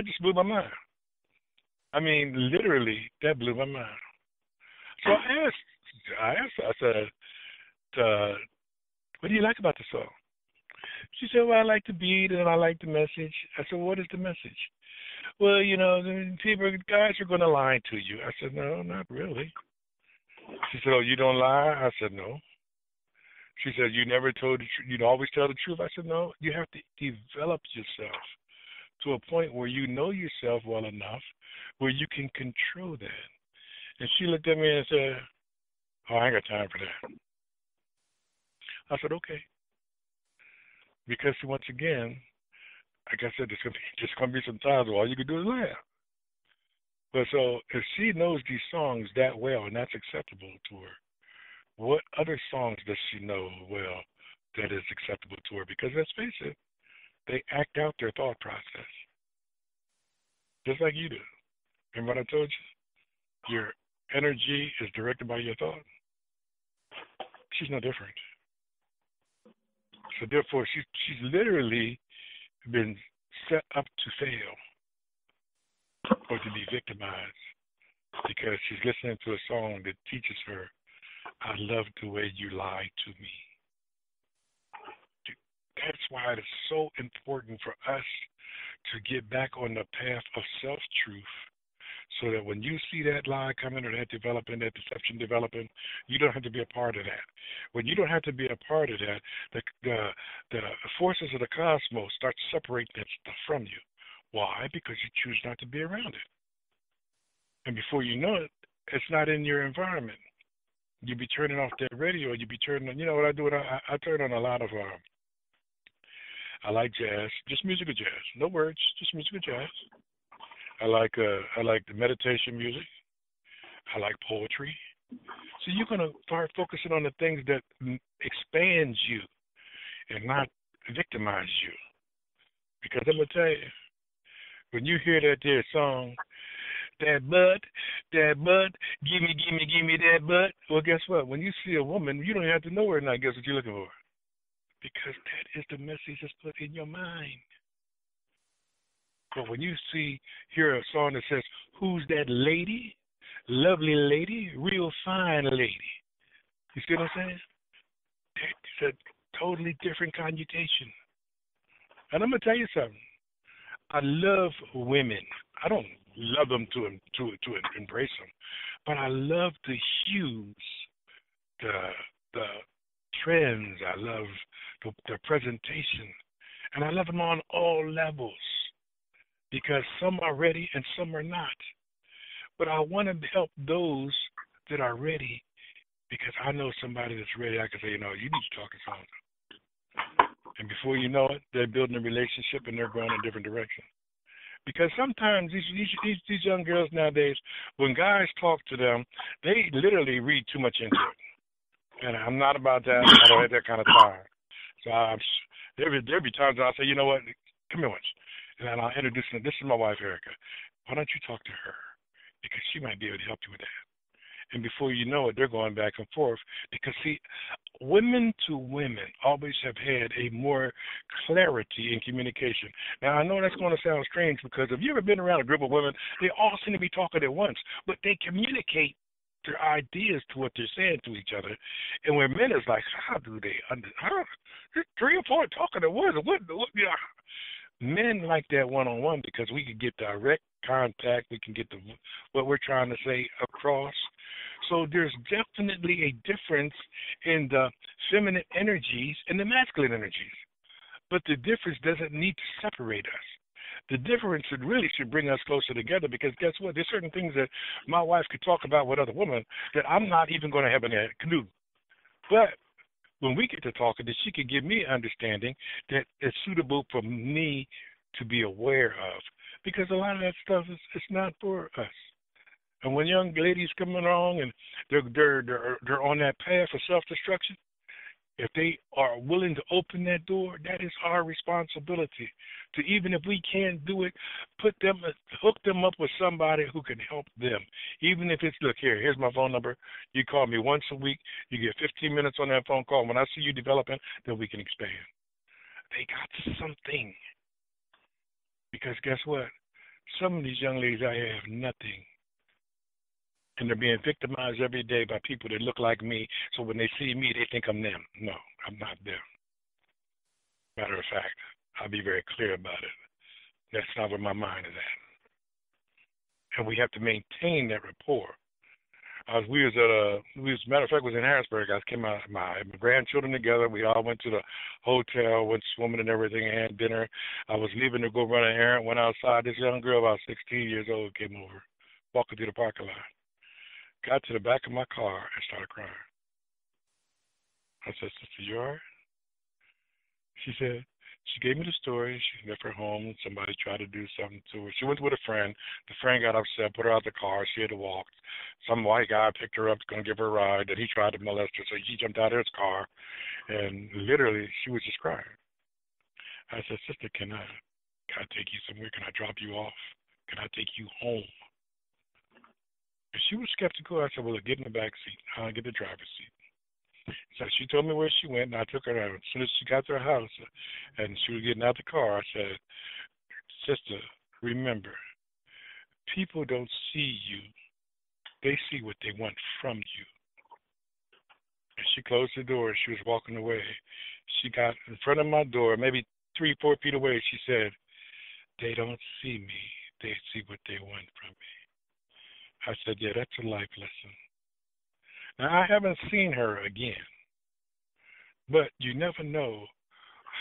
just blew my mind. I mean, literally, that blew my mind. So I said, what do you like about the song? She said, well, I like the beat and I like the message. I said, what is the message? Well, you know, guys are going to lie to you. I said, no, not really. She said, oh, you don't lie? I said, no. She said, you never told the truth. You'd always tell the truth. I said, no, you have to develop yourself to a point where you know yourself well enough where you can control that. And she looked at me and said, oh, I ain't got time for that. I said, okay. Because once again, like I said, there's just going to be some times where all you can do is laugh. But so if she knows these songs that well and that's acceptable to her, what other songs does she know well that is acceptable to her? Because let's face it, they act out their thought process. Just like you do. Remember what I told you? Your energy is directed by your thought. She's no different. So therefore, she's literally been set up to fail or to be victimized because she's listening to a song that teaches her, I love the way you lie to me. That's why it is so important for us to get back on the path of self-truth so that when you see that lie coming or that developing, that deception developing, you don't have to be a part of that. When you don't have to be a part of that, the forces of the cosmos start to separate that stuff from you. Why? Because you choose not to be around it. And before you know it, it's not in your environment. You be turning off that radio, you be turning on, you know what I do? I turn on a lot of, I like jazz, just musical jazz. No words, just musical jazz. I like the meditation music. I like poetry. So you're going to start focusing on the things that expand you and not victimize you. Because I'm going to tell you, when you hear that there song, that butt, give me that butt. Well, guess what? When you see a woman, you don't have to know her and not guess what you're looking for. Because that is the message that's put in your mind. But when you hear a song that says, who's that lady? Lovely lady, real fine lady. You see what I'm saying? It's a totally different connotation. And I'm going to tell you something. I love women. I don't love them to embrace them, but I love the hues, the trends. I love the presentation, and I love them on all levels because some are ready and some are not. But I want to help those that are ready because I know somebody that's ready. I can say, you need to talk to someone. And before you know it, they're building a relationship and they're going in a different direction. Because sometimes these young girls nowadays, when guys talk to them, they literally read too much into it. And I'm not about that. I don't have that kind of time. So there'll be times I'll say, you know what, come here once. And I'll introduce them. This is my wife, Erica. Why don't you talk to her? Because she might be able to help you with that. And before you know it, they're going back and forth. Because, see, women to women always have had a more clarity in communication. Now, I know that's going to sound strange because if you've ever been around a group of women, they all seem to be talking at once, but they communicate their ideas to what they're saying to each other. And when men is like, how do they three or four talking at once? What men like that one-on-one because we can get direct contact. We can get what we're trying to say across. So there's definitely a difference in the feminine energies and the masculine energies. But the difference doesn't need to separate us. The difference should bring us closer together because guess what? There's certain things that my wife could talk about with other women that I'm not even going to have in a canoe. But when we get to talking, that she could give me understanding that is suitable for me to be aware of. Because a lot of that stuff is not for us. And when young ladies come along and they're on that path of self-destruction, if they are willing to open that door, that is our responsibility. To even if we can't do it, hook them up with somebody who can help them. Even if it's, look, here's my phone number. You call me once a week. You get 15 minutes on that phone call. When I see you developing, then we can expand. They got something. Because guess what? Some of these young ladies out here have nothing. And they're being victimized every day by people that look like me. So when they see me, they think I'm them. No, I'm not them. Matter of fact, I'll be very clear about it. That's not where my mind is at. And we have to maintain that rapport. Matter of fact, was in Harrisburg. I came out, my grandchildren together. We all went to the hotel, went swimming and everything, had dinner. I was leaving to go run an errand, went outside. This young girl, about 16 years old, came over, walking through the parking lot. Got to the back of my car and started crying. I said, sister, you all right? She gave me the story. She left her home. Somebody tried to do something to her. She went with a friend. The friend got upset, put her out the car. She had to walk. Some white guy picked her up, going to give her a ride. Then he tried to molest her, so she jumped out of his car. And literally, she was just crying. I said, sister, can I take you somewhere? Can I drop you off? Can I take you home? And she was skeptical. I said, well, get in the back seat. I'll get the driver's seat. So she told me where she went, and I took her out. As soon as she got to her house and she was getting out the car, I said, sister, remember, people don't see you. They see what they want from you. And she closed the door. She was walking away. She got in front of my door, maybe 3-4 feet away. She said, they don't see me. They see what they want from me. I said, yeah, that's a life lesson. Now, I haven't seen her again, but you never know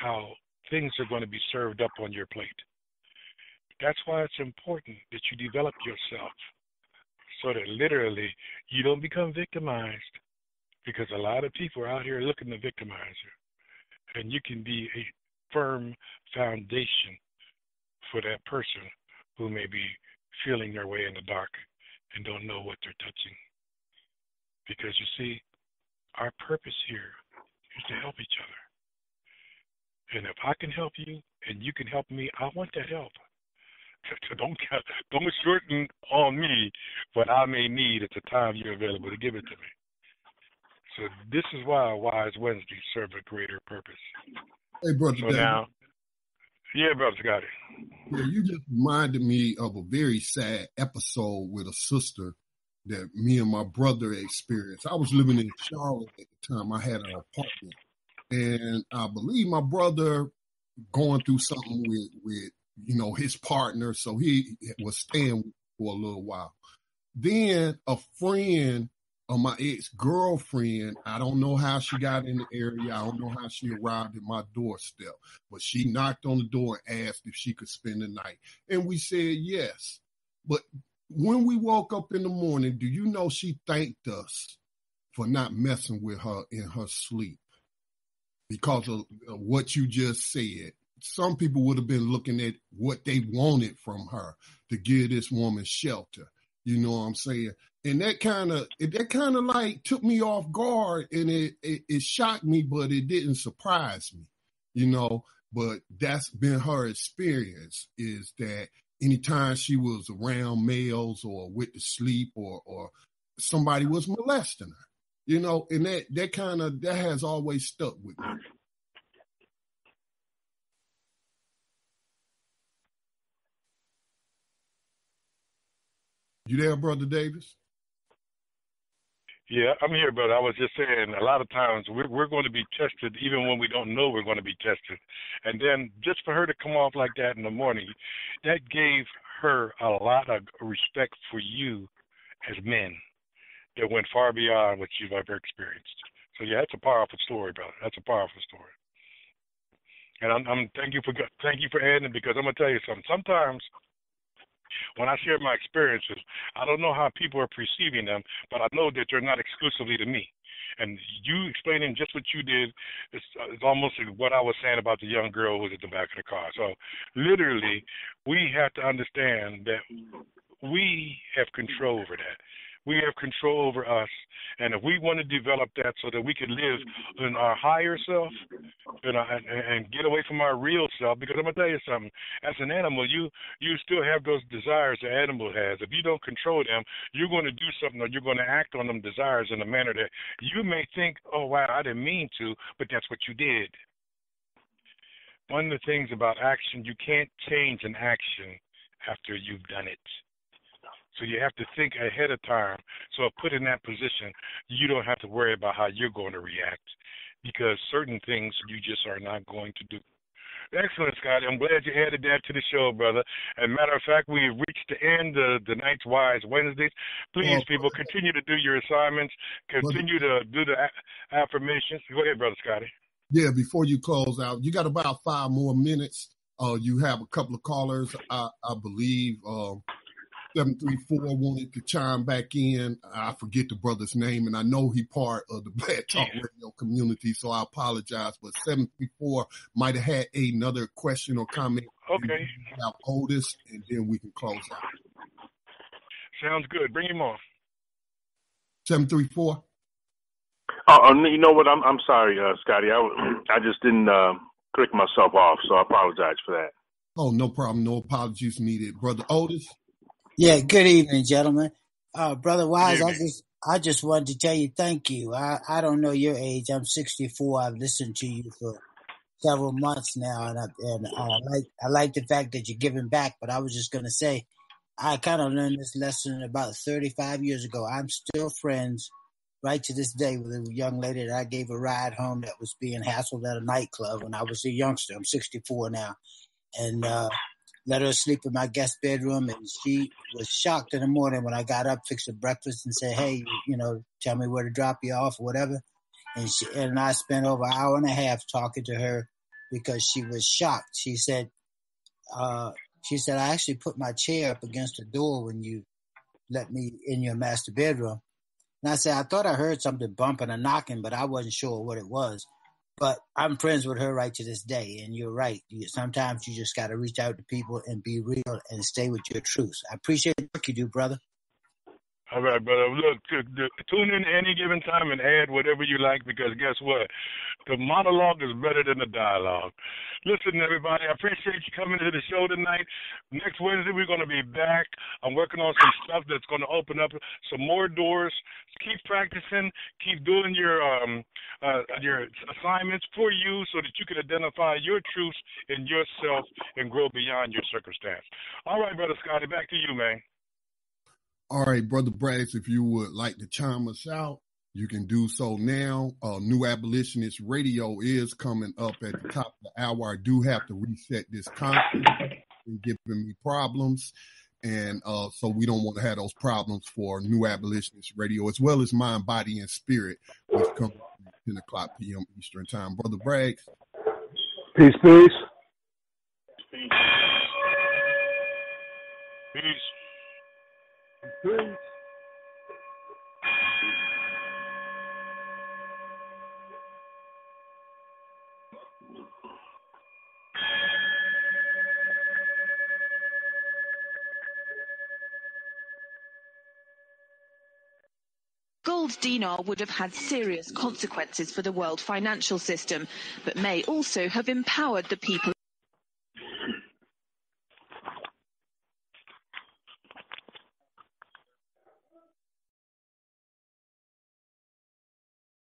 how things are going to be served up on your plate. That's why it's important that you develop yourself so that literally you don't become victimized, because a lot of people are out here looking to victimize you. And you can be a firm foundation for that person who may be feeling their way in the dark and don't know what they're touching. Because you see, our purpose here is to help each other. And if I can help you and you can help me, I want that help. Don't shorten on me what I may need at the time you're available to give it to me. So this is why Wise Wednesdays serve a greater purpose. Hey, Brother So David. now, yeah, Brother Scotty. Yeah, you just reminded me of a very sad episode with a sister that me and my brother experienced. I was living in Charlotte at the time. I had an apartment. And I believe my brother going through something with his partner. So he was staying for a little while. Then a friend of my ex-girlfriend, I don't know how she got in the area. I don't know how she arrived at my doorstep, but she knocked on the door and asked if she could spend the night. And we said yes. But when we woke up in the morning, do you know she thanked us for not messing with her in her sleep because of what you just said? Some people would have been looking at what they wanted from her to give this woman shelter. You know what I'm saying? And that kind of like took me off guard, and it shocked me, but it didn't surprise me, But that's been her experience, is that anytime she was around males or with the sleep or somebody was molesting her, and that has always stuck with me. You there, Brother Davis? Yeah, I'm here, but I was just saying a lot of times we're going to be tested even when we don't know we're going to be tested. And then just for her to come off like that in the morning, that gave her a lot of respect for you as men that went far beyond what you've ever experienced. So, yeah, that's a powerful story, brother. That's a powerful story. And I'm thank you for adding it, because I'm going to tell you something. Sometimes when I share my experiences, I don't know how people are perceiving them, but I know that they're not exclusively to me. And you explaining just what you did is almost like what I was saying about the young girl who was at the back of the car. So literally, we have to understand that we have control over that. We have control over us. And if we want to develop that so that we can live in our higher self and get away from our real self, because I'm going to tell you something, as an animal, you still have those desires the animal has. If you don't control them, you're going to do something, or you're going to act on them desires in a manner that you may think, oh, wow, I didn't mean to, but that's what you did. One of the things about action, you can't change an action after you've done it. So you have to think ahead of time. So put in that position, you don't have to worry about how you're going to react, because certain things you just are not going to do. Excellent, Scotty. I'm glad you added that to the show, brother. As a matter of fact, we've reached the end of the night's Wise Wednesdays. Please, people, continue to do your assignments. Continue to do the affirmations. Go ahead, Brother Scotty. Yeah, before you close out, you got about 5 more minutes. You have a couple of callers, I believe. 734 wanted to chime back in. I forget the brother's name, and I know he part of the Black Talk Radio community, so I apologize. But 734 might have had another question or comment. Okay. About Otis, and then we can close out. Sounds good. Bring him on. 734. You know what? I'm sorry, Scotty. I just didn't click myself off, so I apologize for that. Oh, no problem. No apologies needed. Brother Otis? Yeah, good evening, gentlemen. Brother Wise, I just wanted to tell you thank you. I don't know your age. I'm 64. I've listened to you for several months now, and I like the fact that you're giving back. But I was just gonna say, I kind of learned this lesson about 35 years ago. I'm still friends right to this day with a young lady that I gave a ride home that was being hassled at a nightclub when I was a youngster. I'm 64 now, and let her sleep in my guest bedroom, and she was shocked in the morning when I got up, fixed her breakfast, and said, "Hey, tell me where to drop you off or whatever." And I spent over an hour and a half talking to her because she was shocked. She said, "I actually put my chair up against the door when you let me in your master bedroom." And I said, "I thought I heard something bumping or knocking, but I wasn't sure what it was." But I'm friends with her right to this day, and you're right. Sometimes you just got to reach out to people and be real and stay with your truth. I appreciate the work you do, brother. All right, brother. Look, tune in any given time and add whatever you like, because guess what? The monologue is better than the dialogue. Listen, everybody, I appreciate you coming to the show tonight. Next Wednesday, we're going to be back. I'm working on some stuff that's going to open up some more doors. Keep practicing. Keep doing your assignments for you so that you can identify your truths in yourself and grow beyond your circumstance. All right, Brother Scotty, back to you, man. All right, Brother Braggs, if you would like to chime us out, you can do so now. New Abolitionist Radio is coming up at the top of the hour. I do have to reset this conference and giving me problems. And so we don't want to have those problems for New Abolitionist Radio, as well as Mind, Body, and Spirit, which comes at 10 o'clock p.m. Eastern Time. Brother Braggs. Peace, peace. Peace. Peace. Peace. Gold dinar would have had serious consequences for the world financial system, but may also have empowered the people